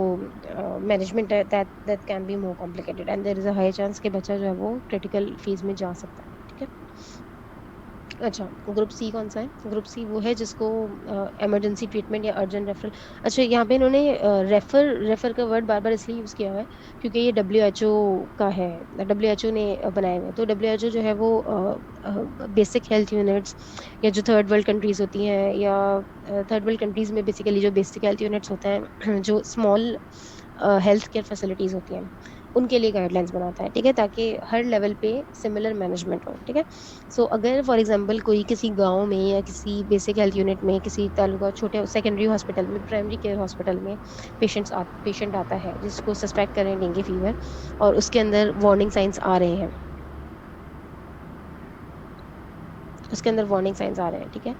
मैनेजमेंट है that that can be more complicated and there is a high chance कि बच्चा जो है वो क्रिटिकल फेज में जा सकता है, ठीक है। अच्छा, ग्रुप सी कौन सा है? ग्रुप सी वो है जिसको इमरजेंसी ट्रीटमेंट या अर्जेंट रेफरल। अच्छा, यहाँ पे इन्होंने रेफर का वर्ड बार बार इसलिए यूज़ किया हुआ है क्योंकि ये डब्ल्यू का है, डब्ल्यू ने बनाए हुए हैं। तो डब्ल्यू जो है वो बेसिक हेल्थ यूनिट्स या जो थर्ड वर्ल्ड कंट्रीज़ होती हैं, या थर्ड वर्ल्ड कंट्रीज़ में बेसिकली जो बेसिक हेल्थ यूनिट्स होते हैं जो स्मॉल हेल्थ केयर फैसिलिटीज़ होती हैं, उनके लिए गाइडलाइंस बनाता है, ठीक है, ताकि हर लेवल पे सिमिलर मैनेजमेंट हो, ठीक है। सो अगर फॉर एग्जांपल कोई किसी गांव में या किसी बेसिक हेल्थ यूनिट में, किसी तालुका छोटे सेकेंडरी हॉस्पिटल में, प्राइमरी केयर हॉस्पिटल में पेशेंट आता है जिसको सस्पेक्ट करें डेंगू फीवर और उसके अंदर वार्निंग साइंस आ रहे हैं, उसके अंदर वार्निंग साइंस आ रहे हैं, ठीक है।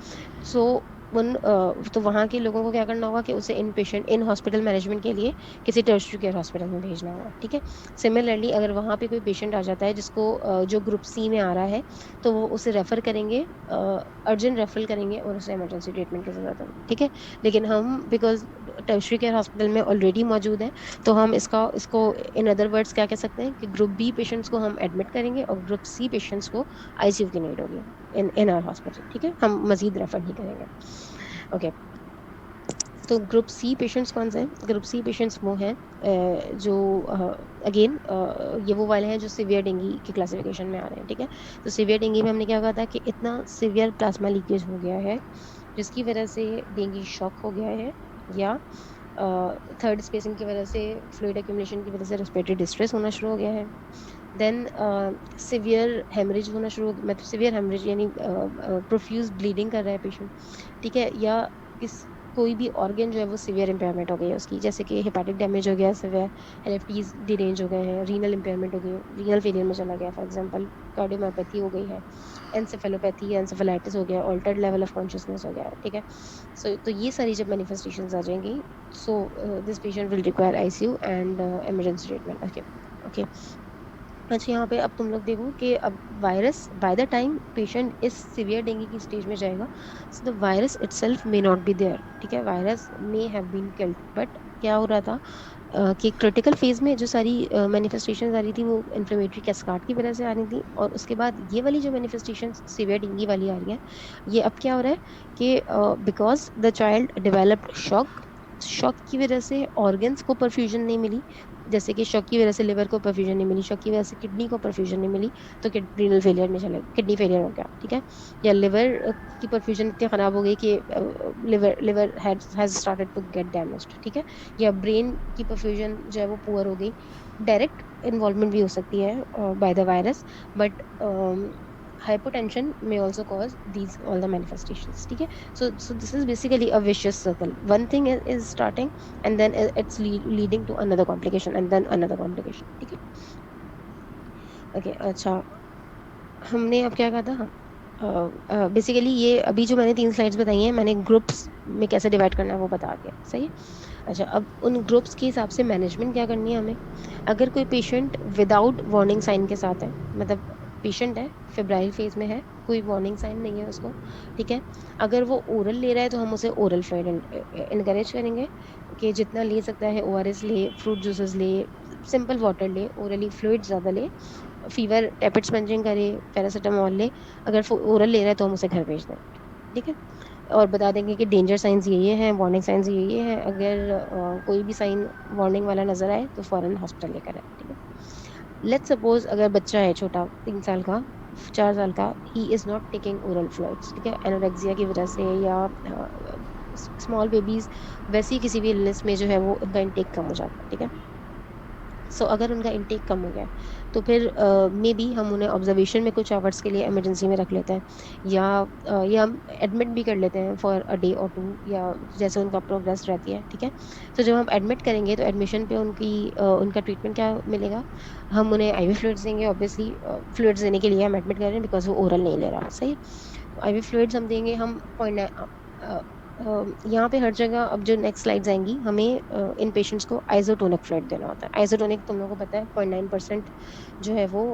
सो तो वहाँ के लोगों को क्या करना होगा कि उसे इन हॉस्पिटल मैनेजमेंट के लिए किसी टर्शरी केयर हॉस्पिटल में भेजना होगा, ठीक है। सिमिलरली अगर वहाँ पे कोई पेशेंट आ जाता है जिसको जो ग्रुप सी में आ रहा है, तो वो उसे रेफर करेंगे, अर्जेंट रेफरल करेंगे और उसे इमरजेंसी ट्रीटमेंट की ज़रूरत होगी, ठीक है। लेकिन हम बिकॉज टर्शरी केयर हॉस्पिटल में ऑलरेडी मौजूद है, तो हम इसको इन अदर वर्ड्स क्या कह सकते हैं कि ग्रुप बी पेशेंट्स को हम एडमिट करेंगे और ग्रुप सी पेशेंट्स को आईसीयू की नीड होगी इन आवर हॉस्पिटल, ठीक है। हम मजीद रेफर नहीं करेंगे, ओके। तो ग्रुप सी पेशेंट्स कौन से हैं? ग्रुप सी पेशेंट्स वो हैं जो अगेन ये वो वाले हैं जो सिवियर डेंगू की क्लासिफिकेशन में आ रहे हैं, ठीक है। तो सिवियर डेंगू में हमने क्या कहा था कि इतना सिवियर प्लाज्मा लीकेज हो गया है जिसकी वजह से डेंगू शॉक हो गया है, या थर्ड स्पेसिंग की वजह से, फ्लूइड एक्यूमुलेशन की वजह से रेस्पिरेटरी डिस्ट्रेस होना शुरू हो गया है। देन सिवियर हेमरेज होना शुरू, मतलब सिवियर हेमरेज यानी प्रोफ्यूज ब्लीडिंग कर रहा है पेशेंट, ठीक है। या किस कोई भी ऑर्गन जो है वो सिवियर इम्पेयरमेंट हो गई है उसकी, जैसे कि हेपाटिक डैमेज हो गया, सिवियर एलएफटीज डिरेंज हो गए हैं, रीनल इम्पेयरमेंट हो गई, रीनल फेलियर में चला गया फॉर एग्जांपल, कार्डियोमायोपैथी हो गई है, एंसेफेलोपैथी, एंसेफेलाइटिस हो गया, ऑल्टर्ड लेवल ऑफ कॉन्शियसनेस हो गया, ठीक है। सो तो ये सारी जब मैनिफेस्टेशंस आ जाएंगी, so this patient will require ICU and emergency treatment. Okay, okay. अच्छा, यहाँ पे अब तुम लोग देखो कि अब virus by the time patient इस सिवियर डेंगू की स्टेज में जाएगा, so the virus itself may not be there, ठीक है। Virus may have been killed, but क्या हो रहा था कि क्रिटिकल फेज में जो सारी मैनिफेस्टेशंस आ रही थी वो इन्फ्लेमेटरी कैस्काड की वजह से आ रही थी, और उसके बाद ये वाली जो मैनिफेस्टेशंस सिवियर डेंगू वाली आ रही है, ये अब क्या हो रहा है कि because the child developed shock, shock की वजह से ऑर्गन्स को परफ्यूजन नहीं मिली, जैसे कि शॉक की वजह से लिवर को परफ्यूजन नहीं मिली, शॉक की वजह से किडनी को परफ्यूजन नहीं मिली, तो किडनी फेलियर में चले, किडनी फेलियर हो गया, ठीक है। या लिवर की परफ्यूजन इतनी खराब हो गई कि liver liver has started to get damaged, ठीक है। या ब्रेन की परफ्यूजन जो है वो पुअर हो गई। डायरेक्ट इन्वॉल्वमेंट भी हो सकती है by the virus, but hypotension may also cause these all the manifestations, ठीक है। So this is basically a vicious circle. One thing is starting, and then it's leading to another complication and then another complication, ठीक है। Okay, अच्छा, हमने अब क्या कहा था? हाँ, बेसिकली ये अभी जो मैंने 3 स्लाइड्स बताई हैं, मैंने ग्रुप्स में कैसे डिवाइड करना है वो बता दिया, सही है। अच्छा, अब उन ग्रुप्स के हिसाब से मैनेजमेंट क्या करनी है हमें। अगर कोई पेशेंट विदाउट वार्निंग साइन के साथ है, मतलब पेशेंट है, फेब्राइल फेज में है, कोई वार्निंग साइन नहीं है उसको, ठीक है। अगर वो ओरल ले रहा है तो हम उसे ओरल फ्लूइड इनकरेज करेंगे कि जितना ले सकता है ओआरएस ले, फ्रूट जूसेस ले, सिंपल वाटर ले, ओरली फ्लूइड ज़्यादा ले, फीवर टैबलेट स्पंजिंग करे, पैरासीटामोल ले। अगर ओरल ले रहा है तो हम उसे घर भेज दें, ठीक है। और बता देंगे कि डेंजर साइंस ये हैं, वार्निंग साइंस ये हैं, अगर कोई भी साइन वार्निंग वाला नजर आए तो फौरन हॉस्पिटल लेकर आए, ठीक है। लेट्स सपोज अगर बच्चा है छोटा, 3 साल का, 4 साल का, he is not taking oral fluids, ठीक है, एनोरेक्सिया की वजह से, या स्मॉल बेबीज वैसे ही किसी भी इलनेस में जो है वो उनका इंटेक कम हो जाता है, ठीक है। सो अगर उनका इंटेक कम हो गया तो फिर मे बी हम उन्हें ऑब्जर्वेशन में कुछ आवर्स के लिए इमरजेंसी में रख लेते हैं, या हम एडमिट भी कर लेते हैं फॉर अ डे और 2, या जैसे उनका प्रोग्रेस रहती है, ठीक है। तो जब हम एडमिट करेंगे तो एडमिशन पे उनका ट्रीटमेंट क्या मिलेगा? हम उन्हें आईवी फ्लूइड्स देंगे, ऑब्वियसली फ्लूइड्स देने के लिए हम एडमिट कर रहे हैं बिकॉज वो ओरल नहीं ले रहा, सही है। तो आईवी फ्लूइड्स हम देंगे, हम पॉइंट यहाँ पे हर जगह, अब जो नेक्स्ट स्लाइड्स आएंगी, हमें इन पेशेंट्स को आइसोटोनिक फ्लूइड देना होता है। आइसोटोनिक तुम लोगों को पता है 0.9% जो है वो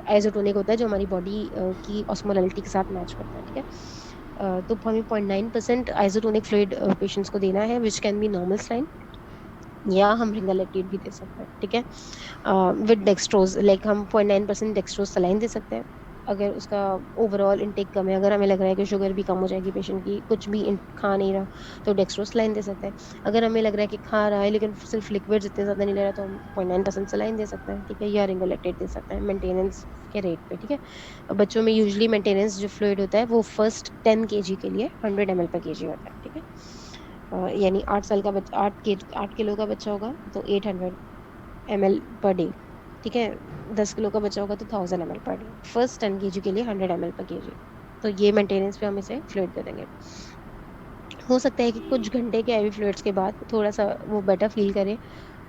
आइसोटोनिक होता है, जो हमारी बॉडी की ऑस्मोलैलिटी के साथ मैच करता है, ठीक है। तो हमें 0.9% आइसोटोनिक फ्लूइड पेशेंट्स को देना है, which can be normal saline, या हम रिंगालेक्टेट भी दे सकते हैं, ठीक है, विद डेक्सट्रोज, लाइक हम 0.9% डेक्सट्रोज सलाइन दे सकते हैं अगर उसका ओवरऑल इनटेक कम है। अगर हमें लग रहा है कि शुगर भी कम हो जाएगी पेशेंट की, कुछ भी खा नहीं रहा, तो डेक्सट्रोज सलाइन दे सकते हैं। अगर हमें लग रहा है कि खा रहा है लेकिन सिर्फ लिक्विड्स इतने ज़्यादा नहीं ले रहा, तो हम 0.9% सलाइन दे सकते हैं, ठीक है, या रिंगालेक्टेट दे सकते हैं मेंटेनेंस के रेट पे, ठीक है। बच्चों में यूजली मेंटेनेंस जो फ्लूइड होता है वो फर्स्ट 10 kg के लिए 100 ml/kg होता है, ठीक है। यानी 8 साल का बच्चा, 8 किलो का बच्चा होगा तो 800 ml/डे, ठीक है। 10 किलो का बच्चा होगा तो 1000 ml/डे, फर्स्ट 10 kg के लिए 100 ml/kg। तो ये मेंटेनेंस पे हम इसे फ्लूइड दे देंगे। हो सकता है कि कुछ घंटे के आईवी फ्लूइड्स के बाद थोड़ा सा वो बेटर फील करे,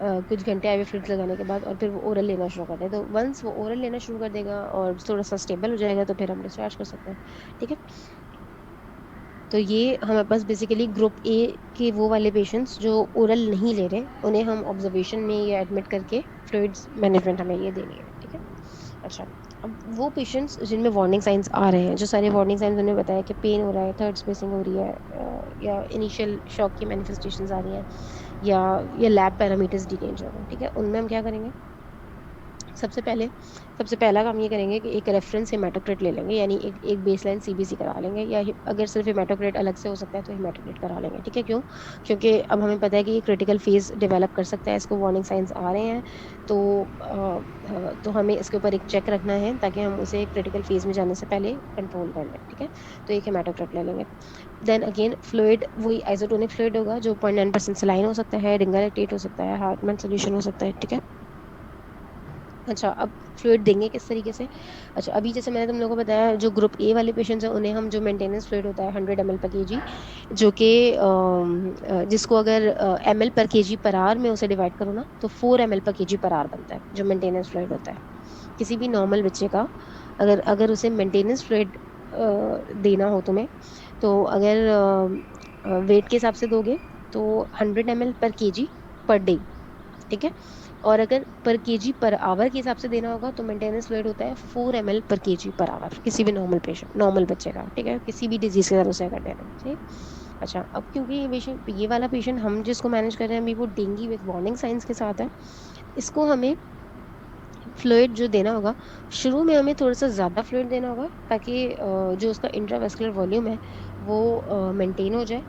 कुछ घंटे आईवी फ्लूइड्स लगाने के बाद, और फिर वो ओरल लेना शुरू कर दे। तो वंस वो ओरल लेना शुरू कर देगा और थोड़ा सा स्टेबल हो जाएगा तो फिर हम डिस्चार्ज कर सकते हैं, ठीक है। तो ये हमारे पास बेसिकली ग्रुप ए के वो वाले पेशेंट्स जो ओरल नहीं ले रहे, उन्हें हम ऑब्जर्वेशन में या एडमिट करके फ्लूइड्स मैनेजमेंट हमें ये देनी है, ठीक है। अच्छा, अब वो पेशेंट्स जिनमें वार्निंग साइंस आ रहे हैं, जो सारे वार्निंग साइंस उन्हें बताया कि पेन हो रहा है, थर्ड स्पेसिंग हो रही है, या इनिशियल शॉक की मैनिफेस्टेशंस आ रही हैं, या लैब पैरामीटर्स डिरेंज हो रहे हैं, ठीक है, उनमें हम क्या करेंगे? सबसे पहले सबसे पहला काम ये करेंगे कि एक रेफरेंस हेमाटोक्रिट ले लेंगे, यानी एक बेसलाइन सीबीसी करा लेंगे, या अगर सिर्फ हेमाटोक्रिट अलग से हो सकता है तो हेमाटोक्रिट करा लेंगे। ठीक है, क्यों? क्योंकि अब हमें पता है कि ये क्रिटिकल फेज डेवलप कर सकता है, इसको वार्निंग साइंस आ रहे हैं। तो तो हमें इसके ऊपर एक चेक रखना है ताकि हम उसे क्रिटिकल फेज में जाने से पहले कंट्रोल कर लें। ठीक है, तो एक हेमाटोक्रिट ले लेंगे। देन अगेन फ्लूइड वही आइसोटोनिक फ्लूइड होगा, जो 0.9% सलाइन हो सकता है, डिंगालेक्टेट हो सकता है, हार्टमैन सोल्यूशन हो सकता है। ठीक है। अच्छा, अब फ्लूइड देंगे किस तरीके से? अच्छा, अभी जैसे मैंने तुम लोगों को बताया, जो ग्रुप ए वाले पेशेंट्स हैं उन्हें हम जो मेंटेनेंस फ्लूइड होता है 100 ml/kg, जो कि जिसको अगर ml/kg पर आवर में उसे डिवाइड करो ना, तो 4 ml/kg पर आवर बनता है जो मेंटेनेंस फ्लूइड होता है। किसी भी नॉर्मल बच्चे का अगर अगर उसे मेंटेनेंस फ्लूइड देना हो तुम्हें, तो अगर वेट के हिसाब से दोगे तो 100 ml/kg पर डे। ठीक है। और अगर पर केजी पर आवर के हिसाब से देना होगा तो मेंटेनेंस फ्लूइड होता है 4 ml/kg पर आवर, किसी भी नॉर्मल पेशेंट, नॉर्मल बच्चे का। ठीक है, किसी भी डिजीज के साथ उसे अगर देना है। ठीक। अच्छा, अब क्योंकि ये पेशेंट, ये वाला पेशेंट हम जिसको मैनेज कर रहे हैं अभी, वो डेंगू विद वार्निंग साइंस के साथ है, इसको हमें फ्लूइड जो देना होगा, शुरू में हमें थोड़ा सा ज़्यादा फ्लूइड देना होगा ताकि जो उसका इंट्रावेस्कुलर वॉल्यूम है वो मेंटेन हो जाए।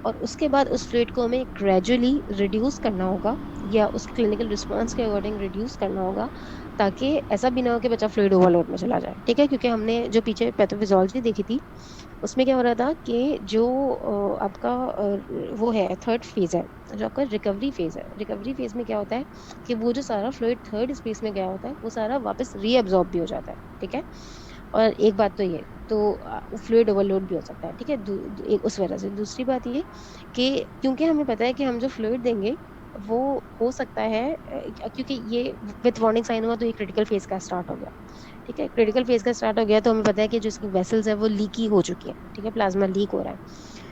और उसके बाद उस फ्लूइड को हमें ग्रेजुअली रिड्यूस करना होगा, या उसके क्लिनिकल रिस्पॉन्स के अकॉर्डिंग रिड्यूस करना होगा, ताकि ऐसा भी ना हो कि बच्चा फ्लूइड ओवरलोड में चला जाए। ठीक है, क्योंकि हमने जो पीछे पैथोफिजियोलॉजी देखी थी उसमें क्या हो रहा था कि जो आपका वो है थर्ड फेज है, जो आपका रिकवरी फेज है, रिकवरी फेज में क्या होता है कि वो जो सारा फ्लूइड थर्ड स्पेस में गया होता है वो सारा वापस रीअब्जॉर्ब भी हो जाता है। ठीक है। और एक बात तो ये, तो फ्लूइड ओवरलोड भी हो सकता है। ठीक है, एक उस वजह से। दूसरी बात ये कि क्योंकि हमें पता है कि हम जो फ्लूइड देंगे वो हो सकता है क्योंकि ये विथ वार्निंग साइन हुआ तो ये क्रिटिकल फेज का स्टार्ट हो गया। ठीक है, क्रिटिकल फेज का स्टार्ट हो गया तो हमें पता है कि जो इसकी वेसल्स है वो लीकी हो चुकी है। ठीक है, प्लाज्मा लीक हो रहा है।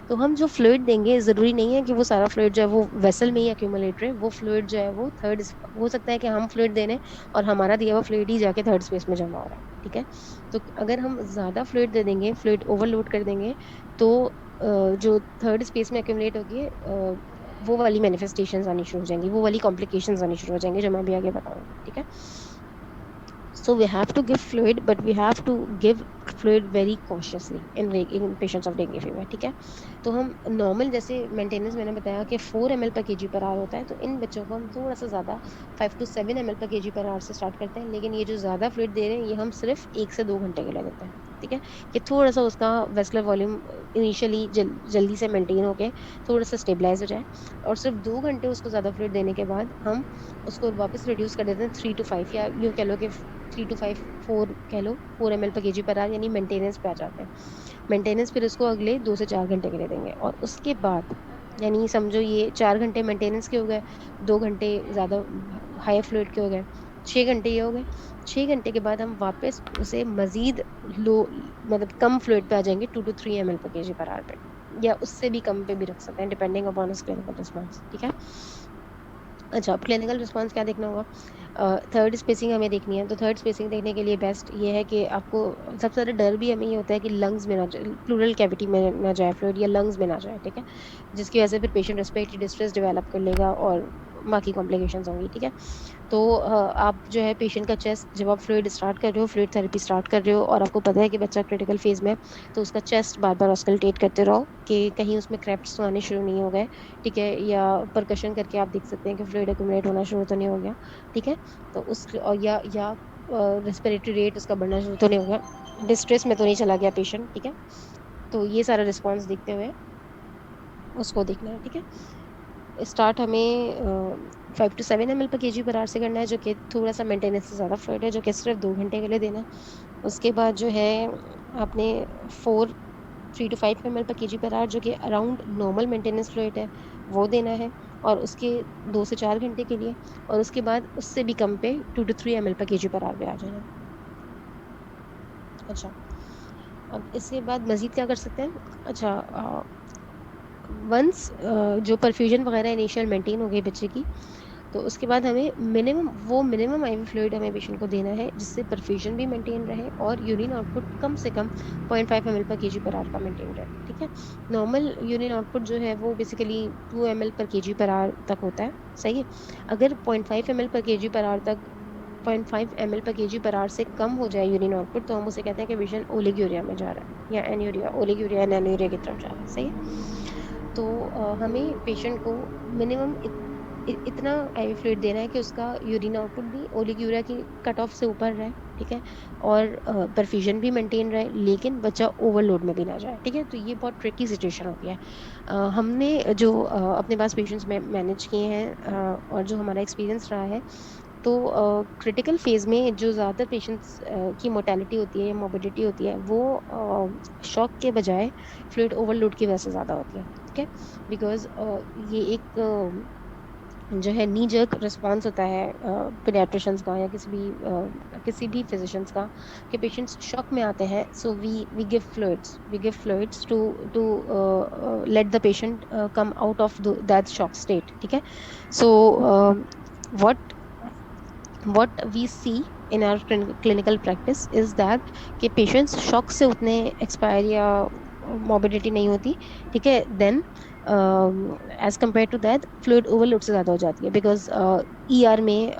तो हम जो फ्लूइड देंगे जरूरी नहीं है कि वो सारा फ्लूइड जो है वो वेसल में ही अक्यूमुलेट रहे, वो फ्लूइड जो है वो थर्ड, हो सकता है कि हम फ्लूइड दे रहे हैं और हमारा दिया हुआ फ्लूइड ही जाके थर्ड स्पेस में जमा हो रहा है। ठीक है, तो अगर हम ज्यादा फ्लूइड दे देंगे, फ्लूइड ओवरलोड कर देंगे, तो जो थर्ड स्पेस में अक्यूमुलेट होगी वो वाली मैनिफेस्टेशंस आनी शुरू हो जाएंगी, वो वाली कॉम्प्लिकेशंस आनी शुरू हो जाएंगी, जो मैं अभी आगे बताऊंगी। ठीक है। So we have to give fluid, but we have to give fluid very cautiously in patients of dengue fever. ठीक है, तो हम नॉर्मल जैसे मेंटेनेंस मैंने बताया कि 4 ml/kg पर आवर होता है, तो इन बच्चों को हम थोड़ा सा ज़्यादा 5 to 7 ml/kg पर आवर से स्टार्ट करते हैं, लेकिन ये जो ज़्यादा फ्लूइड दे रहे हैं ये हम सिर्फ 1 से 2 घंटे के लिए देते हैं। ठीक है, कि थोड़ा सा उसका वेस्कुलर वॉल्यूम इनिशियली जल्दी से मेंटेन होके थोड़ा सा स्टेबलाइज हो जाए, और सिर्फ 2 घंटे उसको ज़्यादा फ्लूइड देने के बाद हम उसको वापस रिड्यूस कर देते हैं 3 to 5, या यूँ कह लो कि 3 to 5, 4 कह लो, 4 ml/kg पर आवर, यानी मेंटेनेंस पे आ जाते हैं। मेंटेनेंस फिर उसको अगले 2 से 4 घंटे के लिए देंगे, और उसके बाद यानी समझो ये 4 घंटे मेंटेनेंस के हो गए, 2 घंटे ज़्यादा हाई फ्लूइड के हो गए, 6 घंटे ये हो गए। 6 घंटे के बाद हम वापस उसे मजीद लो, मतलब कम फ्लूइड पे आ जाएंगे, 2 to 3 ml/kg पर आवर पे, या उससे भी कम पे भी रख सकते हैं डिपेंडिंग अपॉन क्लिनिकल रिस्पॉन्स। ठीक है। अच्छा, अब क्लिनिकल रिस्पॉन्स क्या देखना होगा? थर्ड स्पेसिंग हमें देखनी है, तो थर्ड स्पेसिंग देखने के लिए बेस्ट ये है कि आपको, सबसे ज़्यादा डर भी हमें ये होता है कि लंग्स में ना जाए, प्लूरल कैविटी में ना जाए फ्लूइड, या लंग्स में ना जाए। ठीक है, जिसकी वजह से फिर पेशेंट रेस्पिरेटरी डिस्ट्रेस डेवलप कर लेगा और बाकी कॉम्प्लिकेशंस होंगी। ठीक है, तो आप जो है पेशेंट का चेस्ट, जब आप फ्लूइड स्टार्ट कर रहे हो, फ्लूइड थेरेपी स्टार्ट कर रहे हो और आपको पता है कि बच्चा क्रिटिकल फेज में है, तो उसका चेस्ट बार बार ऑस्कल्टेट करते रहो कि कहीं उसमें क्रैप्स तो आने शुरू नहीं हो गए। ठीक है, या परकशन करके आप देख सकते हैं कि फ्लूइड एक्यूमुलेट होना शुरू तो नहीं हो गया। ठीक है, तो उस और या रेस्पिरेटरी रेट उसका बढ़ना शुरू तो नहीं हो गया, डिस्ट्रेस में तो नहीं चला गया पेशेंट। ठीक है, तो ये सारा रिस्पॉन्स देखते हुए उसको देखना है। ठीक है, स्टार्ट हमें 5 to 7 ml/kg पर आवर से करना है, जो कि थोड़ा सा मेंटेनेंस से ज़्यादा फ्लूइड है, जो कि सिर्फ 2 घंटे के लिए देना है। उसके बाद जो है आपने 3 to 5 ml/kg पर आवर, जो कि अराउंड नॉर्मल मेंटेनेंस फ्लूइड है, वो देना है, और उसके 2 से 4 घंटे के लिए। और उसके बाद उससे भी कम पे 2 to 3 ml/kg पर आवर पे आ जाना है। अच्छा, अब इसके बाद मज़ीद क्या कर सकते हैं? अच्छा, वंस जो परफ्यूजन वगैरह इनिशियल मेंटेन हो गई बच्चे की, तो उसके बाद हमें मिनिमम आईवी फ्लूइड हमें पेशेंट को देना है, जिससे परफ्यूजन भी मेंटेन रहे और यूरिन आउटपुट कम से कम 0.5 ml/kg पर आवर का मेंटेन रहे। ठीक है, नॉर्मल यूरिन आउटपुट जो है वो बेसिकली 2 ml/kg पर आवर तक होता है। सही है, अगर 0.5 ml/kg पर आवर तक 0.5 ml पर केजी पर आवर से कम हो जाए यूरिन आउटपुट, तो हम उसे कहते हैं कि पेशेंट ओलिगोरिया में जा रहा है या एन्यूरिया, ओलिगोरिया या एन्यूरिया की तरफ जा रहा है। सही है। तो हमें पेशेंट को मिनिमम इतना आईवी फ्लूइड देना है कि उसका यूरिन आउटपुट भी ओलिगोरिया की कट ऑफ से ऊपर रहे, ठीक है, और परफ्यूजन भी मेंटेन रहे, लेकिन बच्चा ओवरलोड में भी ना जाए। ठीक है। तो ये बहुत ट्रिकी सिचुएशन होती है। हमने जो अपने पास पेशेंट्स में मैनेज किए हैं, और जो हमारा एक्सपीरियंस रहा है, तो क्रिटिकल फेज में जो ज़्यादातर पेशेंट्स की मोर्टेलिटी होती है या मोबिडिटी होती है, वो शॉक के बजाय फ्लूइड ओवरलोड की वजह से ज़्यादा होती है। ठीक है। बिकॉज ये एक जो है नी जर्क रिस्पॉन्स होता है पीडियाट्रिशियंस का या किसी भी फिजिशियंस का, कि पेशेंट्स शॉक में आते हैं, so we give fluids to let the patient come out of that shock state. ठीक है। So what what we see in our clinical practice is that कि patients शॉक से उतने एक्सपायर या मोबिडिटी नहीं होती। ठीक है। Then as compare to that fluid overload से ज़्यादा हो जाती है, बिकॉज ईआर में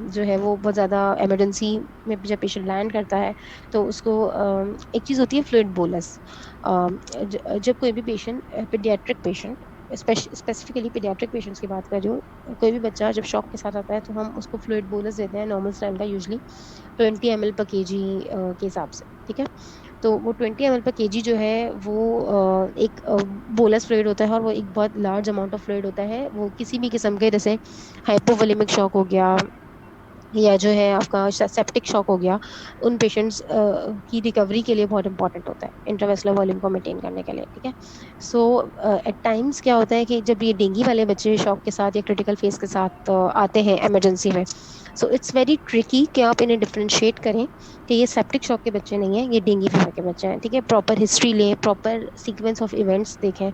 जो है वो बहुत ज़्यादा इमरजेंसी में जब पेशेंट लैंड करता है, तो उसको एक चीज़ होती है फ्लूइड बोलस। जब कोई भी patient, paediatric patient, specifically paediatric patients की बात कर रही हूँ, कोई भी बच्चा जब शॉक के साथ आता है, तो हम उसको फ्लूइड बोलस देते हैं नॉर्मल टाइम का, यूजली 20 ml पर केजी के हिसाब से। ठीक है। तो वो 20 ml पर केजी जो है वो एक बोलस फ्लूइड होता है, और वो एक बहुत लार्ज अमाउंट ऑफ फ्लूइड होता है। वो किसी भी किस्म के, जैसे हाइपोवोलेमिक शॉक हो गया या जो है आपका सेप्टिक शॉक हो गया, उन पेशेंट्स की रिकवरी के लिए बहुत इंपॉर्टेंट होता है इंट्रावेस्कुलर वॉल्यूम को मेंटेन करने के लिए। ठीक है। सो एट टाइम्स क्या होता है कि जब ये डेंगू वाले बच्चे शॉक के साथ या क्रिटिकल फेज के साथ आते हैं इमरजेंसी में, सो इट्स वेरी ट्रिकी कि आप इन्हें डिफ्रेंशिएट करें कि ये सेप्टिक शॉक के बच्चे नहीं हैं, ये डेंगू फीवर के बच्चे हैं। ठीक है। प्रॉपर हिस्ट्री लें, प्रॉपर सीक्वेंस ऑफ इवेंट्स देखें,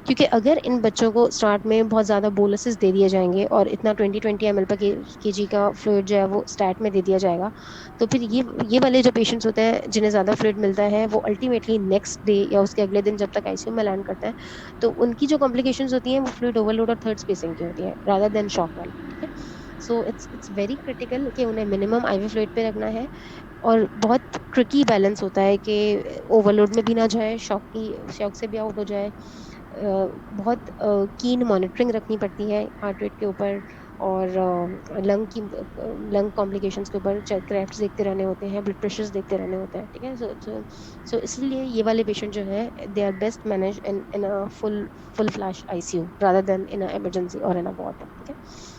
क्योंकि अगर इन बच्चों को स्टार्ट में बहुत ज़्यादा बोलसेस दे दिए जाएंगे और इतना 20 ml पर केजी का फ्लूइड जो है वो स्टार्ट में दे दिया जाएगा, तो फिर ये वाले जो पेशेंट्स होते हैं जिन्हें ज़्यादा फ्लूइड मिलता है, वो अल्टीमेटली नेक्स्ट डे या उसके अगले दिन जब तक आईसीयू में लैंड करते हैं, तो उनकी जो कॉम्प्लिकेशंस होती हैं वो फ्लूइड ओवरलोड और थर्ड स्पेसिंग की होती है रादर देन शॉक वाली। ठीक है। सो इट्स वेरी क्रिटिकल कि उन्हें मिनिमम आईवी फ्लूइड पे रखना है, और बहुत ट्रिकी बैलेंस होता है कि ओवरलोड में भी ना जाए, शॉक से भी आउट हो जाए। बहुत कीन मॉनिटरिंग रखनी पड़ती है हार्ट रेट के ऊपर, और लंग कॉम्प्लिकेशंस के ऊपर क्रेफ्ट्स देखते रहने होते हैं, ब्लड प्रेशर्स देखते रहने होते हैं। ठीक है। सो इसलिए ये वाले पेशेंट जो है, they are best manage in a full flash ICU rather than in a emergency और इन अ वार्ड। ठीक है।